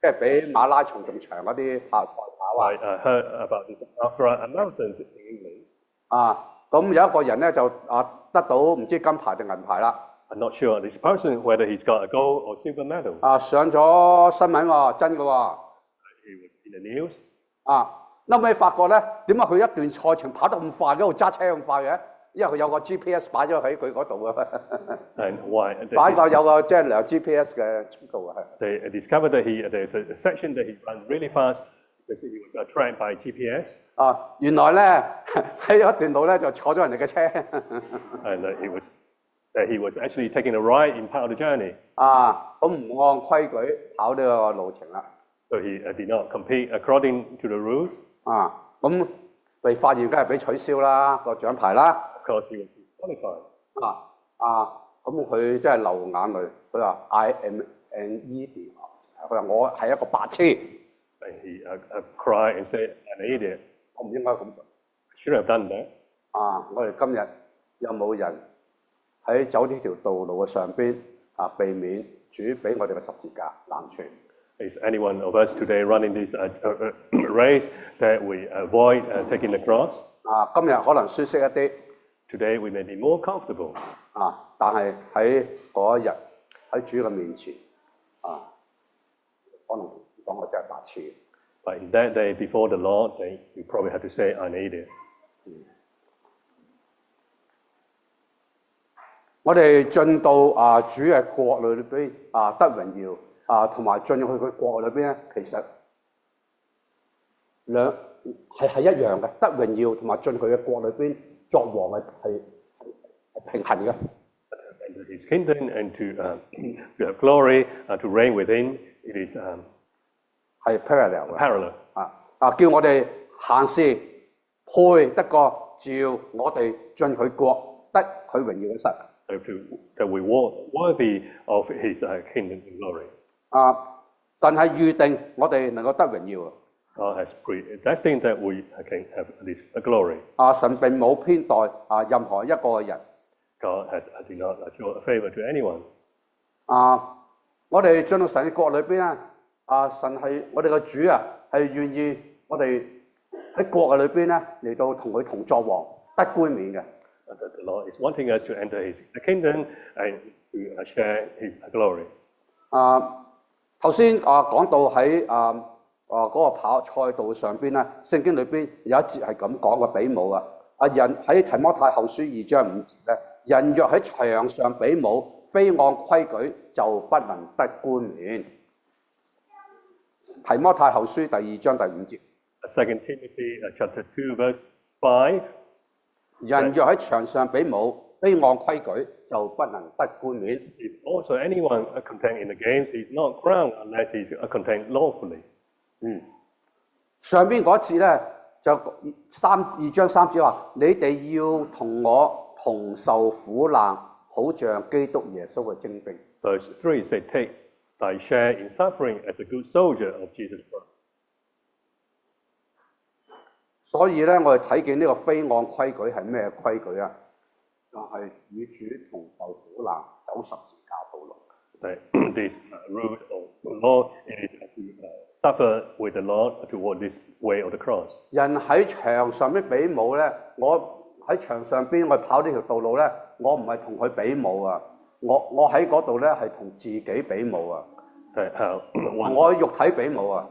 即係比馬拉松仲長嗰啲賽跑。I heard about this Ultra Marathon in England. 咁有一個人咧就得到唔知金牌定銀牌啦。I'm not sure this person whether he's got a gold or silver medal. 上咗新聞喎，真嘅喎。He was in the news. 後尾發覺咧，點解佢一段賽程跑得咁快，一路揸車咁快嘅？因為佢有個 GPS 擺咗喺佢嗰度啊。And why? 擺個有個即係有 GPS 嘅速度啊。They discovered that there's a section that he ran really fast because he was tracked by GPS. 原來咧喺一段路咧就坐咗人哋嘅車。And he was actually taking a ride in part of the journey. 咁唔按規矩跑呢個路程啦。So he did not compete according to the rules. 咁被發現，梗係俾取消啦個獎牌啦。Of course, he was disqualified. 咁佢真係流眼淚，佢話 I am an idiot， 佢話我係一個白痴。And he cried and said, "An idiot." 我唔應該咁做。Should have done that. 我哋今日有冇人喺走呢條道路嘅上邊避免主俾我哋嘅十字架難處？ Is anyone of us today running this race that we avoid taking the cross? 今日可能舒適一啲。Today we may be more comfortable. 但係喺嗰一日喺主嘅面前可能講我真係白痴。But in that day before the Lord, then you probably have to say, "I'm an idiot." 我哋進到主嘅國裏邊得榮耀同埋進入去佢國裏邊咧，其實係一樣嘅，得榮耀同埋進佢嘅國裏邊作王係平衡嘅。And to his kingdom and to have glory to reign within, it is 係 parallel 嘅。parallel. 叫我哋行事配得過照我哋進佢國得佢榮耀嘅實。That we walk worthy of his kingdom and glory. 神係預定我哋能夠得榮耀。God has predestined that we can have this glory. 神並冇偏待任何一個人。God did not show a favor to anyone. 我哋進到神嘅國裏邊咧，神係我哋嘅主係願意我哋喺國嘅裏邊咧嚟到同佢同作王，得冠冕嘅。The Lord is wanting us to enter his kingdom and to share his glory. 頭先講到喺嗰個跑賽道上邊咧，聖經裏邊有一節係咁講嘅比武人喺提摩太後書2章5節咧，人若喺場上比武，非按規矩就不能得冠冕。提摩太後書第2章第5節。2 Timothy chapter 2 verse 5. 人若喺場上比武，非按規矩就不能得冠冕。If also anyone contained in the games is not crowned unless he is contained lawfully. 上邊嗰節咧就2章3節話：你哋要同我同受苦難，好像基督耶穌嘅精兵。Verse 3 says, "Take thy share in suffering as a good soldier of Jesus Christ." 所以咧，我哋睇見呢個非按規矩係咩規矩啊？就係與主同受苦難，走十字架道路。This rule of law is to suffer with the Lord toward this way of the cross. 人喺場上邊比武咧，我喺場上邊我跑呢條道路咧，我唔係同佢比武我喺嗰度咧係同自己比武我肉體比武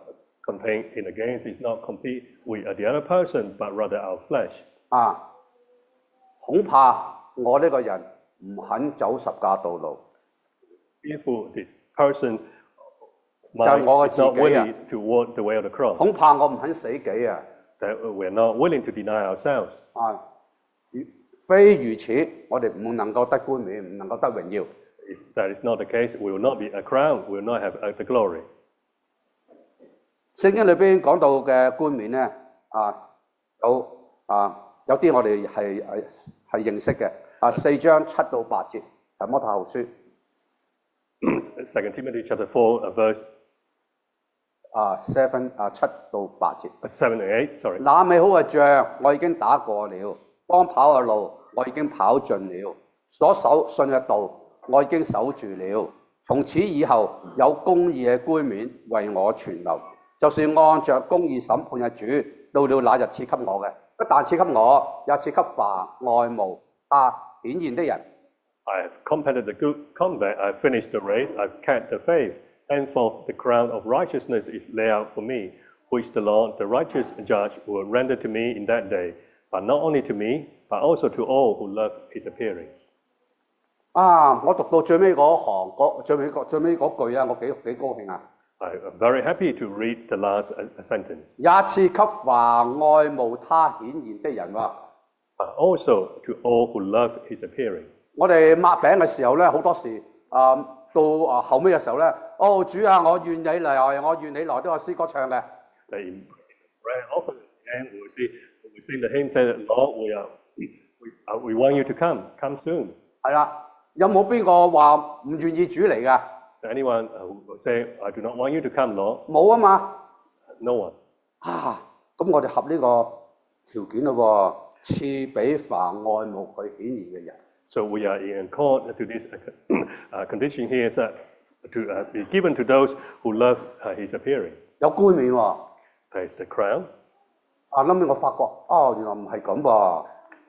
Contained in the games is not compete with the other person, but rather our flesh. 恐怕我呢個人唔肯走十架道路。Fearful this person is not willing to walk the way of the cross. 恐怕我唔肯死己That we are not willing to deny ourselves. 非如此，我哋唔能夠得冠冕，唔能夠得榮耀。If that is not the case, we will not be a crown, we will not have the glory. 聖經裏邊講到嘅冠冕咧，有啲我哋係認識嘅，4章7到8節，提摩太後書。2 Timothy chapter 4 verse 7到8節。7 and 8, sorry. 那美好嘅仗我已經打過了，當跑嘅路我已經跑盡了，所守信嘅道我已經守住了。從此以後有公義嘅冠冕為我存留。就是按着公義審判嘅主，到了那日賜給我嘅，不但賜給我，也賜給凡愛慕他顯現的人。I have combated the good combat, I have finished the race, I have kept the faith, and for the crown of righteousness is laid out for me, which the Lord, the righteous judge, will render to me in that day, but not only to me, but also to all who love his appearing. 我讀到最尾嗰行，最尾嗰句我幾高興I'm very happy to read the last sentence. 也賜給凡愛慕他顯現的人喎。But also to all who love his appearing. 我哋擘餅嘅時候咧，好多時到後尾嘅時候咧，主啊，我願你嚟，我願你來，都有詩歌唱嘅。Very often, and we sing the hymn, say that Lord, we want you to come soon. 係啦，有冇邊個話唔願意主嚟㗎？ Anyone who say, I do not want you to come, Lord? 冇啊嘛。 No one. 咁我哋合呢個條件咯喎，賜俾凡愛慕佢顯現嘅人。 So we are in accord to this condition here is that to be given to those who love his appearing. 有冠冕喎。 There's the crown. 後尾我發覺，原來唔係咁噃。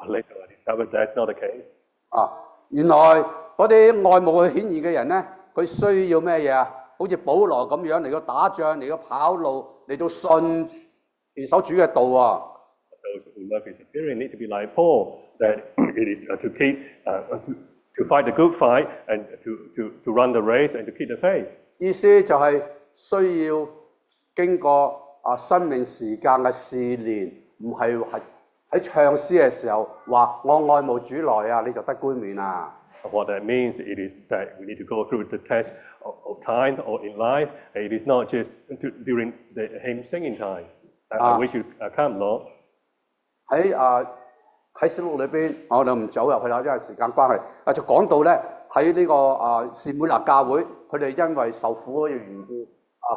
Later I discovered that's not the case. 原來嗰啲愛慕佢顯現嘅人咧，佢需要咩嘢啊？好似保羅咁樣嚟到打仗，嚟到跑路，嚟到信持守主嘅道喎。 Those who love his appearing need to be like Paul, that it is to keep, to fight the good fight and to run the race and to keep the faith. 意思就係需要經過生命時間嘅試煉，唔係喺唱詩嘅時候話我愛慕主來啊，你就得冠冕啊。 What that means, it is that we need to go through the test of time or in life. It is not just during the hymn singing time. I wish you come, Lord. 喺啟示錄裏邊，我哋唔走入去啦，因為時間關係。就講到咧喺呢個士每拿教會，佢哋因為受苦嘅緣故，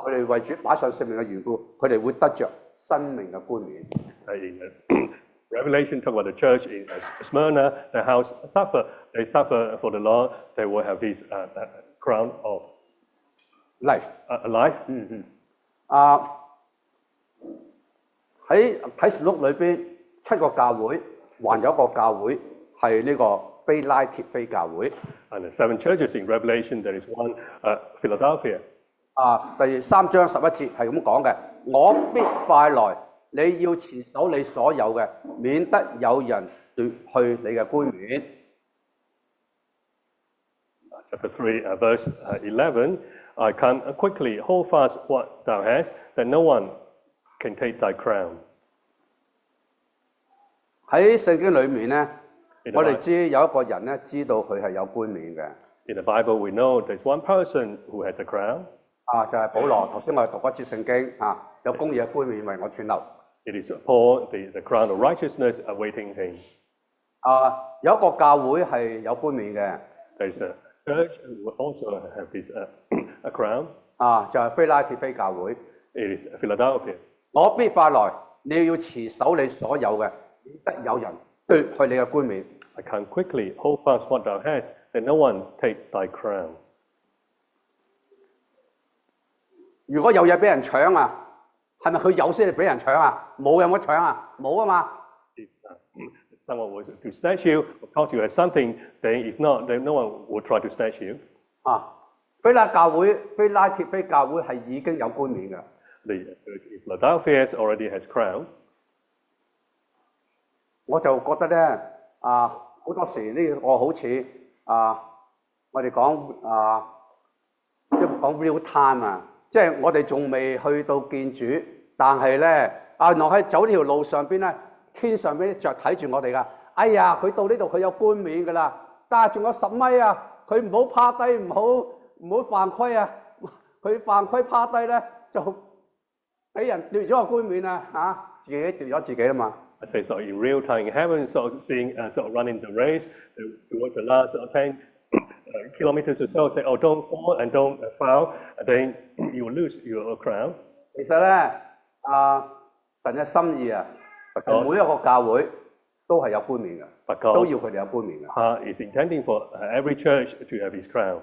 佢哋為主擺上性命嘅緣故，佢哋會得着生命嘅冠冕。In Revelation talk about the church in Smyrna, the house they suffer for the Lord, they will have this crown of life. Life. 喺啟示錄裏邊7個教會，還有一個教會係呢個非拉鐵非教會。 And the 7 churches in Revelation, there is one Philadelphia. 第3章11節係咁講嘅：我必快來，你要持守你所有嘅，免得有人奪去你嘅冠冕。 Chapter 3, verse 11, I come quickly, hold fast what thou hast, that no one can take thy crown. 喺聖經裏面咧，我哋知有一個人咧，知道佢係有冠冕嘅。 In the Bible, we know there's one person who has a crown. 就係保羅。頭先我哋讀嗰節聖經有公義嘅冠冕為我存留。 It is Paul, the crown of righteousness awaiting him. 有一個教會係有冠冕嘅。 There's a church who also have this a crown. 就係非拉鐵非教會。 It is Philadelphia. 我必快來，你要持守你所有嘅，免得有人奪去你嘅冠冕。 I come quickly, hold fast what thou hast, that no one take thy crown. 如果有嘢俾人搶啊，係咪佢有先嚟俾人搶啊？冇有冇搶啊？冇啊嘛。 If someone was to snatch you, or cause you as something, then if not, then no one will try to snatch you. 非拉教會、非拉鐵非教會係已經有冠冕嘅。 The church in Philadelphia already has crown. 我就覺得咧，好多時呢個好似我哋講即係講 real time 即係我哋仲未去到見主，但係咧原來喺走呢條路上邊咧，天上邊着睇住我哋噶。哎呀，佢到呢度佢有冠冕噶啦，但係仲有10米啊，佢唔好趴低，唔好犯規啊！佢犯規趴低咧就俾人奪咗個冠冕自己奪咗自己啦嘛。 I say so in real time in heaven, so seeing, sort of running the race towards the last 10 kilometers or so, say, oh, don't fall and don't foul, and then you will lose your crown. 其實咧，神嘅心意每一個教會都係有冠冕嘅，都要佢哋有冠冕嘅。God is intending for every church to have his crown.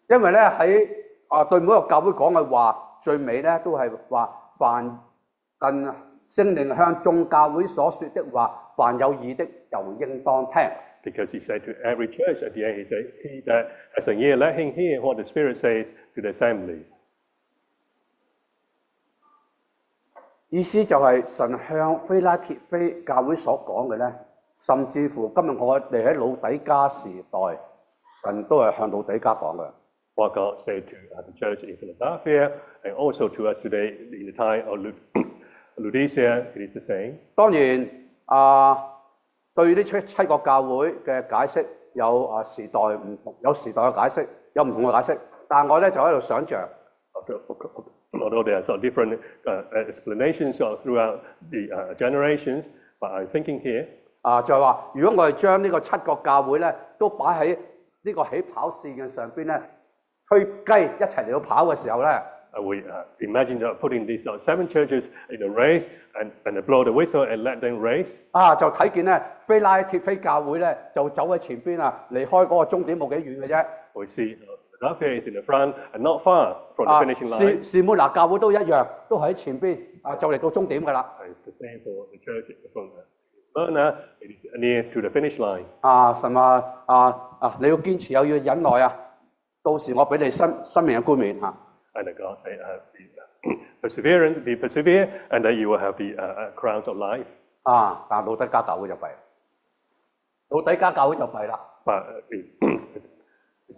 因為咧喺對每一個教會講嘅話，最尾咧都係話凡近聖靈向眾教會所說的話，凡有耳的就應當聽。 Because he said to every church at the end, he said, he that has an ear, let him hear what the Spirit says to the assemblies. 意思就係神向非拉鐵非教會所講嘅咧，甚至乎今日我哋喺老底嘉時代，神都係向老底嘉講嘅。 What God said to the church in Philadelphia and also to us today in the time of Laodicea, it is the same. 當然對呢7個教會嘅解釋有時代唔同，有時代嘅解釋，有唔同嘅解釋。但係我咧就喺度想像。 Although there are sort of different explanations throughout the generations, but I'm thinking here. 就係話，如果我哋將呢個7個教會咧，都擺喺呢個起跑線嘅上邊咧，推雞一齊嚟到跑嘅時候咧。We imagine putting these 7 churches in a race and blow the whistle and let them race. 就睇見咧，菲拉鐵菲教會咧就走喺前邊啊，離開嗰個終點冇幾遠嘅啫。We see Philadelphia is in the front and not far from the finishing line. 士每拿教會都一樣，都喺前邊就嚟到終點㗎啦。It's the same for the church from Smyrna. It is near to the finish line. 神話你要堅持又要忍耐啊，到時我俾你生命嘅冠冕嚇。And God said, be persevere, and then you will have the crowns of life. 但係老底嘉教會就弊，老底嘉教會就弊啦。But it's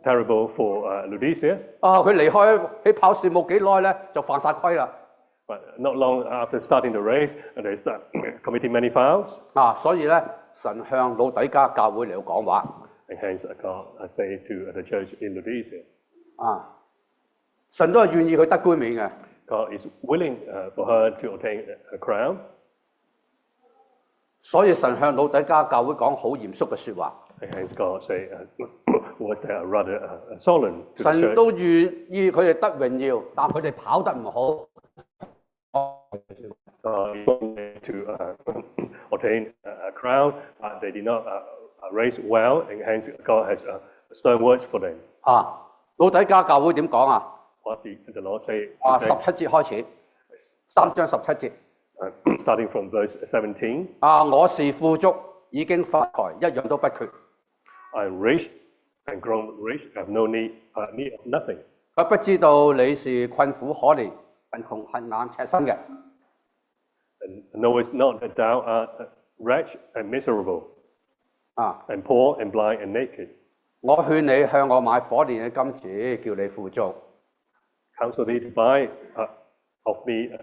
terrible for Laodicea. 佢離開起跑線冇幾耐咧，就犯晒規啦。But not long after starting the race, they start committing many fouls. 所以咧，神向老底嘉教會嚟到講話。And hence God say to the church in Laodicea. 神都係願意佢得冠冕嘅。God is willing for her to obtain a crown. 所以神向老底嘉教會講好嚴肅嘅説話。And hence God say words that are rather solemn to the church. 神都願意佢哋得榮耀，但佢哋跑得唔好。To obtain a crown, but they did not race well, and hence God has stern words for them. 老底嘉教會點講啊？What did the Lord say? 17節開始，3章17節。Starting from verse 17. 我是富足，已經發財，一樣都不缺。I am rich and grown rich, I have no need of nothing. 佢不知道你是困苦可憐、貧窮瞎眼赤身嘅。And knowest not that thou art wretched and miserable, and poor and blind and naked. 我勸你向我買火煉嘅金子，叫你富足。Counsel thee to buy of me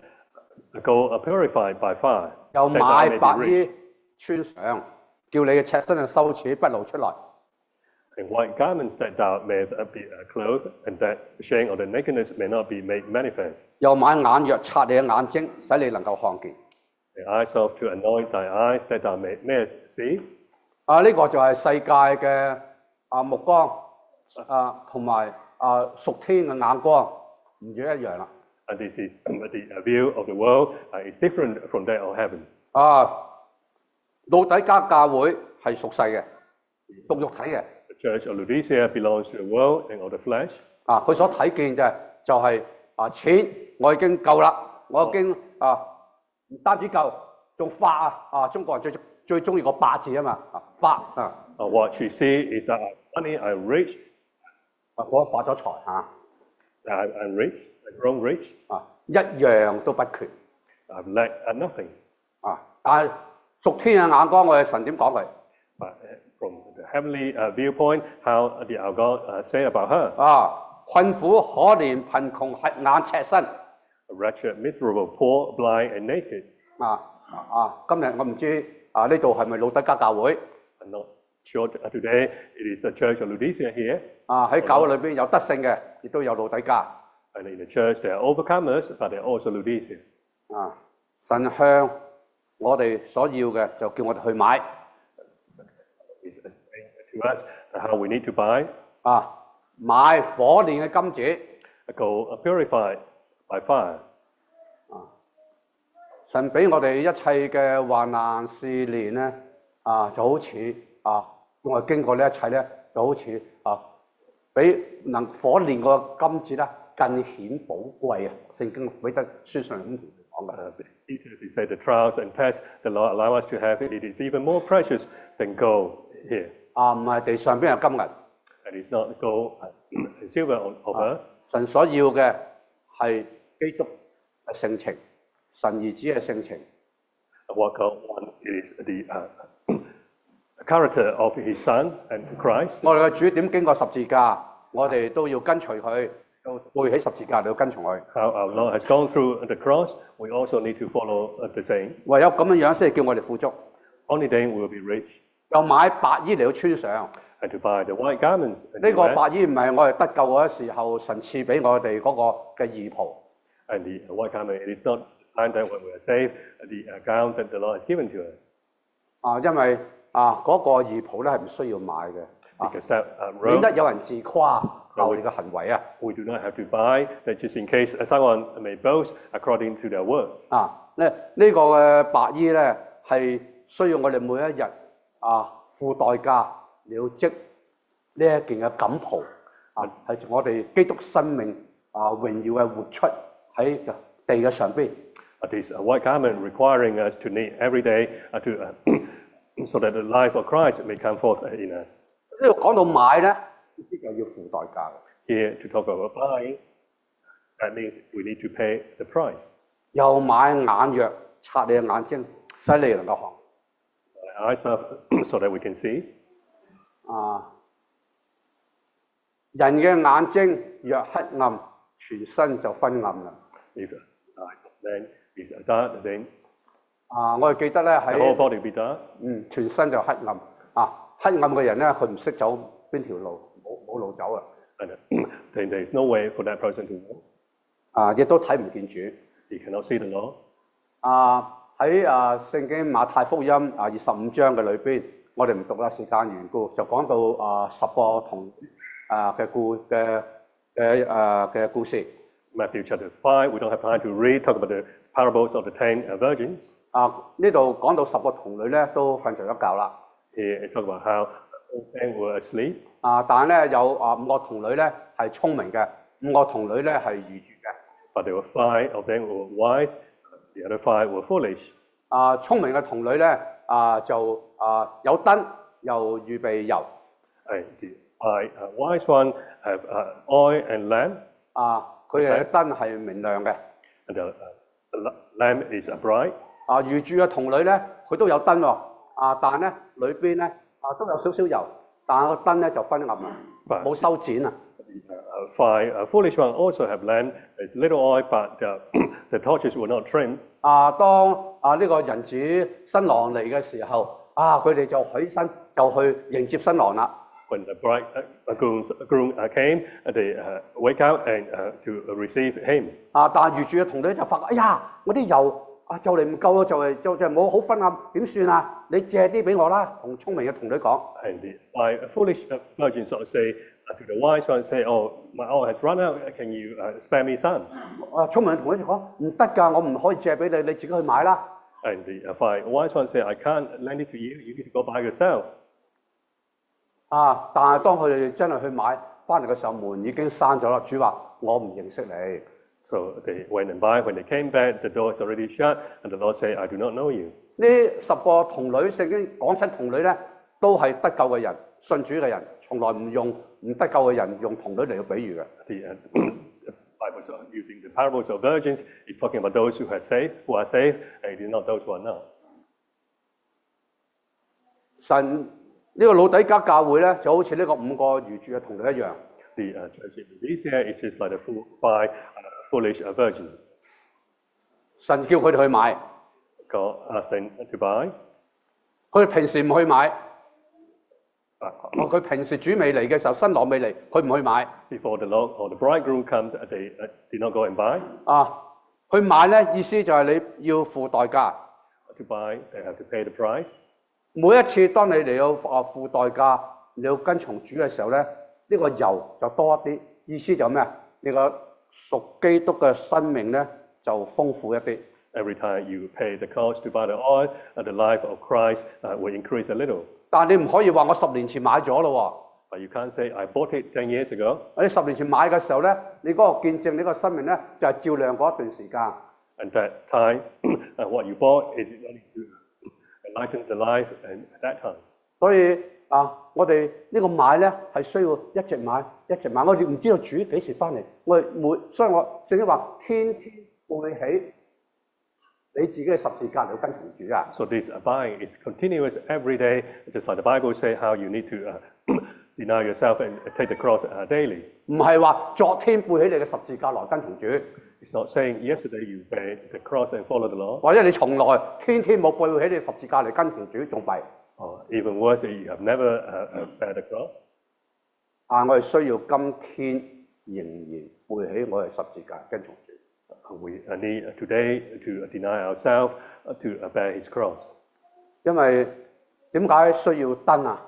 gold purified by fire. 又買白衣穿上，叫你嘅赤身嘅羞恥不露出來。And white garments that thou mayest be clothed, and that shame of the nakedness may not be made manifest. 又買眼藥擦你嘅眼睛，使你能夠看見。The eyes of to anoint thy eyes, that thou mayest see. 呢個就係世界嘅目光同埋屬天嘅眼光唔一樣啦。And this is the view of the world is different from that of heaven. 老底嘉教會係屬世嘅，屬肉體嘅。The church of Laodicea belongs to the world and of the flesh. 佢所睇見嘅就係錢，我已經夠啦，我已經唔單止夠，仲發中國人最中意個八字啊嘛，發What you see is that money, I'm rich. 我發咗財I'm rich, I've grown rich. 一樣都不缺。I've lacked nothing. 但係屬天嘅眼光，我哋神點講佢？But from the heavenly viewpoint, how did our God say about her? 困苦、可憐、貧窮、瞎眼、赤身。Wretched, miserable, poor, blind, and naked. 今日我唔知呢度係咪老底嘉教會 I'm not sure today it is a church of Laodicea here. 喺教會裏邊有得勝嘅，亦都有老底嘉。And in the church there are overcomers, but there are also Laodicea. 神向我哋所要嘅就叫我哋去買。It's saying to us how we need to buy. 買火煉嘅金子。Gold purified by fire. 神俾我哋一切嘅患難試煉咧，就好似我哋經過呢一切咧，就好似比能火煉個金子咧更顯寶貴啊！聖經彼得書上咁講嘅。He said the trials and tests the Lord allow us to have it is even more precious than gold here. 唔係地上邊有金銀。And it's not gold and silver of earth. 神所要嘅係基督嘅性情。神兒子嘅性情。What God wants is the character of His Son and Christ. 我哋嘅主點經過十字架，我哋都要跟隨佢，要背起十字架，要跟從佢。How our Lord has gone through the cross, we also need to follow the same. 唯有咁樣先係叫我哋富足。Only then we will be rich. 又買白衣嚟到穿上。And to buy the white garments. 呢個白衣唔係我哋得救嗰時候神賜俾我哋嗰個嘅義袍。And the white garment, it is not. And that when we are saved, the account that the Lord has given to us. 因為嗰個義袍咧係唔需要買嘅， because that 免 robe 得有人自誇靠你嘅行為啊。 we do not have to buy that just in case someone may boast according to their words. 呢個嘅白衣咧係需要我哋每一日付代價了織呢一件嘅錦袍係我哋基督生命榮耀嘅活出喺地嘅上邊。This white garment requiring us to knit every day so that the life of Christ may come forth in us. 呢度講到買咧，呢啲就要付代價嘅。 Here to talk about buying, that means we need to pay the price. 又買眼藥，擦你嘅眼睛，使你能夠看。 Eyes up so that we can see. 人嘅眼睛若黑暗，全身就昏暗啦。 If the eye of man is dark, then 我哋記得咧 the whole 喺 body will be dark. 全身就黑暗黑暗嘅人咧，佢唔識走邊條路，冇路走啊。 And then there is no way for that person to walk. 亦都睇唔見主。 He cannot see the Lord. 喺聖經馬太福音25章嘅裏邊，我哋唔讀啦，時間緣故，就講到10個童嘅故事。 Matthew chapter 5, we don't have time to read, talk about the parables of the 10 virgins. 呢度講到10個童女咧都瞓着咗覺啦。 Here it talk about how all 10 were asleep. 但係咧有5個童女咧係聰明嘅，5個童女咧係愚拙嘅。 But there were 5 of them who were wise, the other 5 were foolish. 聰明嘅童女咧就有燈又預備油。 And the wise one have oil and lamp. 佢哋嘅燈係明亮嘅。 And the lamp is bright. 愚拙嘅童女咧，佢都有燈喎。但係咧裏邊咧都有少少油，但係個燈咧就昏暗啦，冇修剪啊。 5 foolish one also have lamp. There's little oil, but the torches were not trimmed. 當呢個人子新郎嚟嘅時候，佢哋就起身就去迎接新郎啦。 When the groom came, they wake out and to receive him. 但係愚拙嘅童女就發覺，哎呀，我啲油就嚟唔夠咯，就冇好昏暗，點算啊？你借啲俾我啦，同聰明嘅童女講。 And the 5 foolish virgins sort of say to the wise one, say, "Oh, my oil has run out. Can you spare me some?" 聰明嘅童女就講唔得㗎，我唔可以借俾你，你自己去買啦。 And the 5 wise ones say, "I can't lend it to you. You need to go buy yourself." 但係當佢哋真係去買翻嚟嘅時候，門已經閂咗啦。主話：我唔認識你。 So they went and buy. When they came back, the door is already shut, and the Lord said, "I do not know you." 呢10個童女，聖經講親童女咧，都係得救嘅人，信主嘅人，從來唔用唔得救嘅人用童女嚟到比喻嘅。The Bible is using the parables of virgins. It's talking about those who are saved, and it is not those who are not. 神呢個老底嘉教會咧，就好似呢個5個愚拙嘅童女一樣。 The church in Laodicea is just like the 5 foolish virgins. 神叫佢哋去買， God asked them to buy. 佢哋平時唔去買。佢平時主未嚟嘅時候，新郎未嚟，佢唔去買。 Before the Lord or the bridegroom comes, they did not go and buy. 去買咧，意思就係你要付代價。 To buy, they have to pay the price. 每一次當你嚟到付代價，你要跟從主嘅時候咧，呢個油就多一啲。意思就咩啊？你個屬基督嘅生命咧就豐富一啲。 Every time you pay the cost to buy the oil, the life of Christ will increase a little. 但係你唔可以話我10年前買咗咯 But you can't say, I bought it 10 years ago. 喎。你10年前買嘅時候咧，你嗰個見證，你個生命咧就係照亮嗰一段時間。 And that time, what you bought is only to enlighten the life at that time. 所以我哋呢個買咧係需要一直買，一直買。我哋唔知道主幾時翻嚟，所以我聖經話天天背起你自己嘅十字架嚟跟從主啊。 So this buying is continuous every day, just like the Bible says how you need to deny yourself and take the cross daily. 唔係話昨天背起你嘅十字架來跟從主， It's not saying yesterday you bear the cross and follow the Lord. 或者你從來天天冇背起你十字架嚟跟從主，仲弊。Or even worse, you have never bear the cross. 我哋需要今天仍然背起我哋十字架跟從主。 We need today to deny ourselves to bear His cross. 因為點解需要燈啊？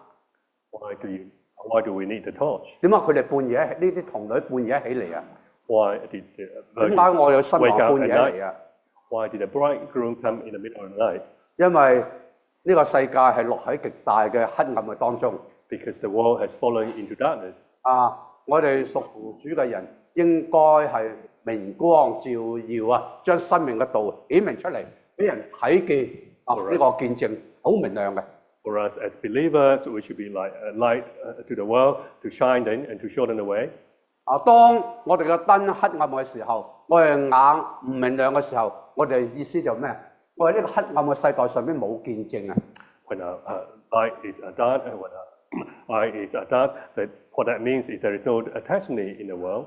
Why do we need the torch? 點解佢哋半夜呢啲童女半夜起嚟啊？ Why did the 點解我有新郎 wake up 半 at 夜 night? 嚟啊？ Why did the bridegroom come in the middle of the night? 因為呢個世界係落喺極大嘅黑暗嘅當中。 Because the world has fallen into darkness. 我哋屬乎主嘅人應該係明光照耀啊，將生命嘅道顯明出嚟，俾人睇見呢個見證好明亮嘅。 For us as believers, we should be like a light to the world, to shine them and to show them the way. 當我哋嘅燈黑暗嘅時候，我哋眼唔明亮嘅時候，我哋意思就咩？我哋呢個黑暗嘅世代上邊冇見證啊！ When our light is dark and when our eye is dark, that what that means is there is no testimony in the world.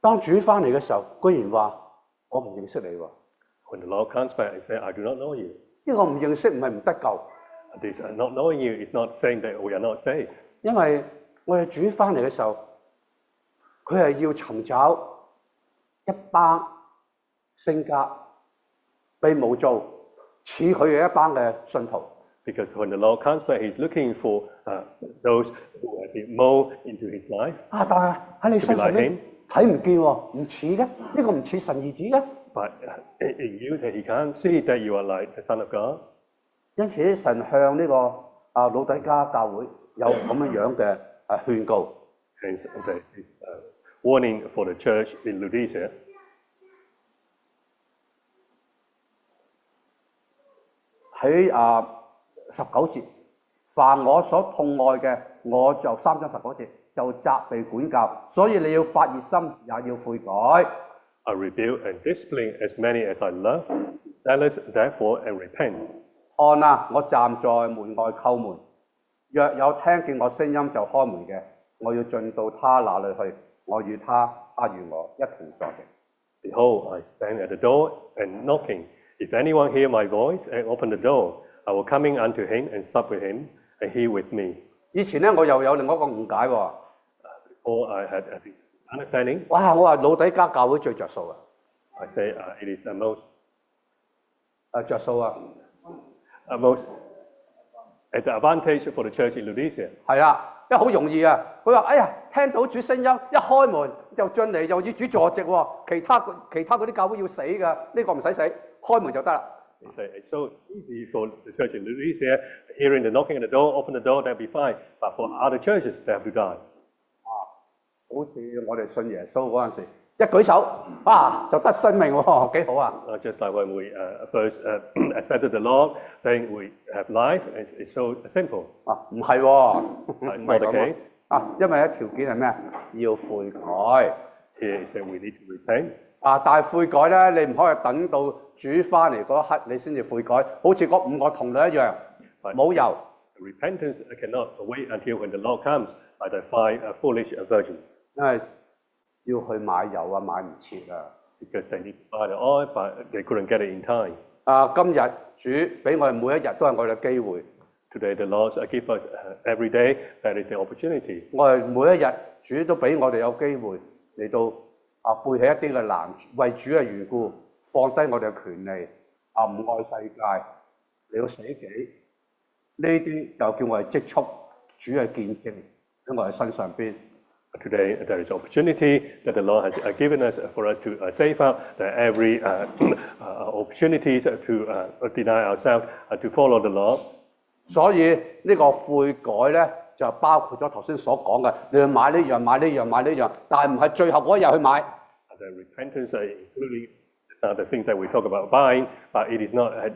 當主翻嚟嘅時候，居然話我唔認識你喎！ When the Lord comes back and says, I do not know you. 呢個唔認識唔係唔得救， This not knowing you is not saying that we are not saved. 因為我哋主翻嚟嘅時候，佢係要尋找一班性格被無造似佢嘅一班嘅信徒。 Because when the Lord comes back, He's looking for those who have been molded into His life. 但係喺你身上咧睇唔見喎，唔似嘅，呢個唔似神兒子嘅。 But in you, that He can't see that you are like the Son of God. 因此，神向呢個老底嘉教會有咁樣嘅勸告。 Hence, there is warning for the church in Laodicea. 喺19節，凡我所痛愛嘅，我就3章19節就責備管教，所以你要發熱心，也要悔改。 I rebuke and discipline as many as I love. Zealous, therefore, and repent. 看啊，我站在門外叩門，若有聽見我聲音就開門嘅，我要進到他那裏去，我與他，他與我一同坐席。 Behold, I stand at the door and knocking. If anyone hear my voice and open the door, I will come in unto him and sup with him, and he with me. 以前咧，我又有另外一個誤解喎。 Before I had this understanding, 哇！我話老底嘉教會最着數啊！ I say it is the most 着數啊！ most at the advantage for the church in Laodicea. 係啦，因為好容易啊！佢話：哎呀，聽到主聲音，一開門就進嚟，又要主坐席喎。其他嗰啲教會要死㗎，呢個唔使死，開門就得啦。 They say it's so easy for the church in Laodicea, hearing the knocking at the door, open the door, that'll be fine. But for other churches, they have to die. 好似我哋信耶穌嗰陣時，一舉手就得生命喎，幾好啊！ Just like when we first accepted the Lord, then we have life. It's so simple. 唔係喎，It's not the case. 因為咧條件係咩？要悔改。 Here it said we need to repent. 但係悔改咧，你唔可以等到主翻嚟嗰一刻，你先至悔改，好似嗰5個童女一樣，冇油。 Repentance cannot wait until when the Lord comes, like the 5 foolish virgins. 因為要去買油啊，買唔切啊。 Because they need to buy the oil, but they couldn't get it in time. 今日主俾我哋每一日都係我哋嘅機會。 Today the Lord gives us every day that is the opportunity. 我哋每一日主都俾我哋有機會嚟到背起一啲嘅難，為主嘅緣故放低我哋嘅權利唔愛世界，你要捨己，呢啲就叫我哋積蓄主嘅見證喺我哋身上邊。 Today there is opportunity that the Lord has given us for us to save up that every opportunities to deny ourselves to follow the Lord. 所以呢個悔改咧就包括咗頭先所講嘅，你去買呢樣買呢樣買呢樣，但係唔係最後嗰一日去買。The repentance including the things that we talk about buying, but it is not at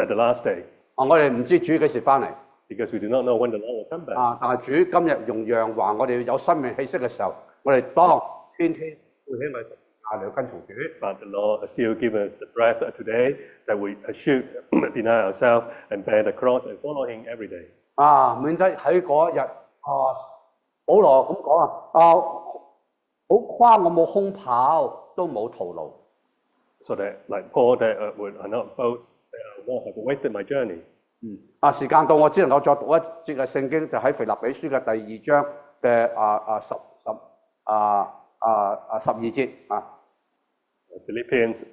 the last day. 我哋唔知主幾時翻嚟。 Because we do not know when the Lord will come back. 但係主今日用讓還我哋有生命氣息嘅時候，我哋當天天背起我哋十字架嚟跟從主。 But the Lord still gives us the breath today that we should deny ourselves and bear the cross and follow Him every day. 免得喺嗰一日保羅咁講好誇我冇空跑，都冇徒勞。 So that, like Paul, that would not boast, that I won't have wasted my journey. 時間到，我只能夠再讀一節嘅聖經，就喺腓立比書嘅第2章嘅12節 Philippians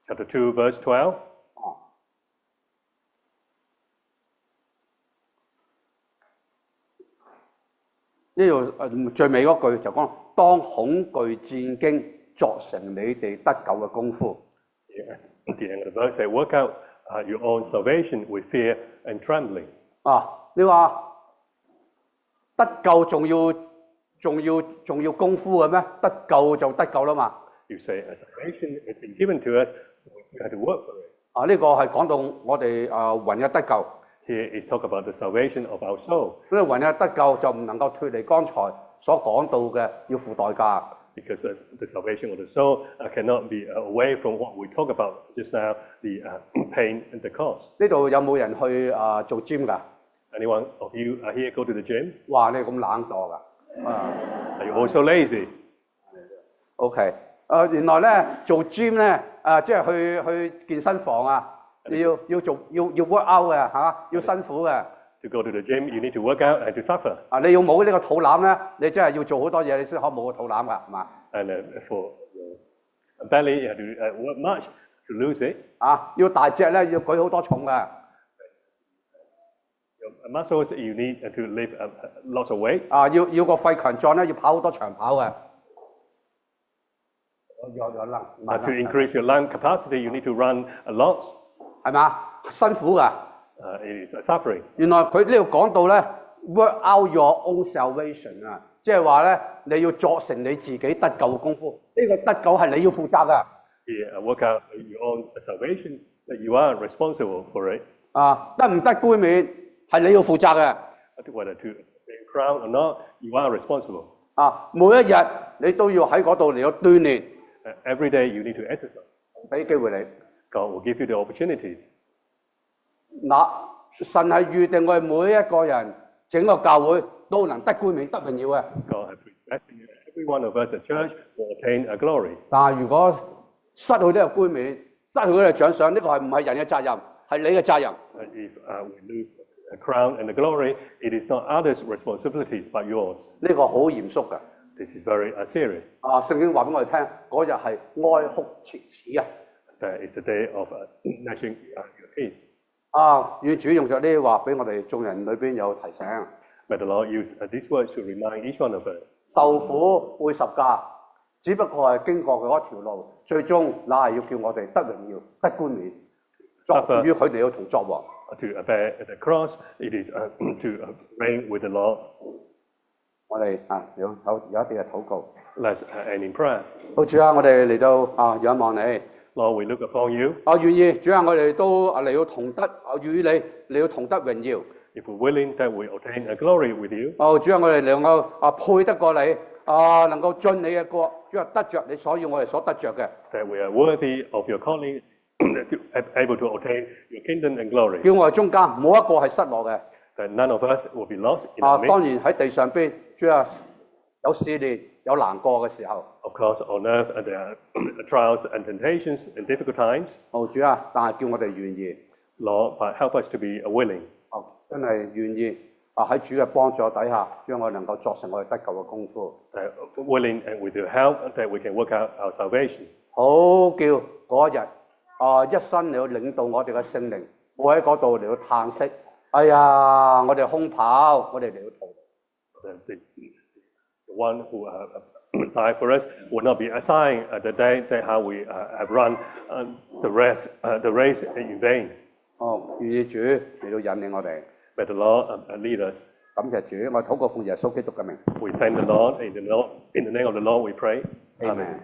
Chapter 2, verse 12. 呢度最尾嗰句就講，當恐懼戰驚，作成你哋得救嘅功夫。Yeah. At the end of the verse, say, work out your own salvation with fear and trembling. 你話得救仲要功夫嘅咩？得救就得救啦嘛。You say, salvation has been given to us, we have to work for it. 呢個係講到我哋魂嘅得救。Here is talk about the salvation of our soul. 所以魂嘅得救就唔能夠脱離剛才所講到嘅要付代價。Because the salvation of the soul cannot be away from what we talk about just now, the pain and the cost. 呢度有冇人去做 gym 㗎？ Anyone of you here go to the gym? 哇！你咁懶惰㗎。Are you also lazy? OK。原來咧做 gym 咧即係去健身房啊，你要work out 嘅嚇，要辛苦嘅。To go to the gym, you need to work out and to suffer. 你要冇呢個肚腩咧，你真係要做好多嘢，你先可冇個肚腩㗎，係嘛？ And for your belly, you have to work much to lose it. 要大隻咧，要舉好多重㗎。Your muscles, you need to lift lots of weight. 要個肺強壯咧，要跑好多長跑嘅。To increase your lung capacity, you need to run a lot. 係嘛？辛苦㗎。It is suffering. 原來佢呢度講到咧 ，work out your own salvation 啊，即係話咧，你要作成你自己得救嘅功夫。呢個得救係你要負責㗎。Yeah, work out your own salvation. That you are responsible for it. 得唔得冠冕係你要負責嘅。Whether to be crowned or not, you are responsible. 每一日你都要喺嗰度嚟到鍛鍊。Every day you need to exercise. 俾機會你。God will give you the opportunities. 神係預定我哋每一個人，整個教會都能得冠冕得榮耀嘅。God has predestined every one of us, the church, will attain a glory. 但係如果失去呢個冠冕，失去呢個獎賞，呢個係唔係人嘅責任，係你嘅責任。If we lose a crown and the glory, it is not others' responsibilities but yours. 呢個好嚴肅㗎。This is very serious. 聖經話俾我哋聽，嗰日係哀哭切齒啊。That is the day of gnashing your teeth. 願主用咗呢啲話俾我哋眾人裏邊有提醒。May the Lord use these words to remind each one of us. 受苦背十架，只不過係經過嗰條路，最終那係要叫我哋得榮耀、得冠冕，作於佢哋要同作王。To bear the cross, it is to reign with the Lord. 我哋有一啲嘅禱告。Let's end in prayer. 好，主啊，我哋嚟到仰望你。Lord, we look upon you. 願意，主啊，我哋都嚟到同得與你嚟到同得榮耀。If we're willing, that we obtain a glory with you. 主啊，我哋能夠配得過你，能夠進你嘅國，主啊，得着你所要我哋所得着嘅。That we are worthy of your calling, able to obtain your kingdom and glory. 叫我哋中間冇一個係失落嘅。That none of us will be lost in our midst. 當然喺地上邊，主啊，有試煉、有難過嘅時候。Of course, on earth there are trials and temptations and difficult times. 主啊，但係叫我哋願意。Lord, but help us to be willing. 真係願意喺主嘅幫助底下，將我能夠作成我哋得救嘅功夫。Willing and with your help, that we can work out our salvation. 好叫嗰一日，一生嚟到領導我哋嘅聖靈，冇喺嗰度嚟到嘆息。哎呀，我哋空跑，我哋嚟到逃。The one who died for us will not be assigned the day that how we have run the race in vain. 願意主嚟到引領我哋。May the Lord lead us. 感謝主，我禱告奉耶穌基督嘅名。We thank the Lord in the name of the Lord we pray. Amen.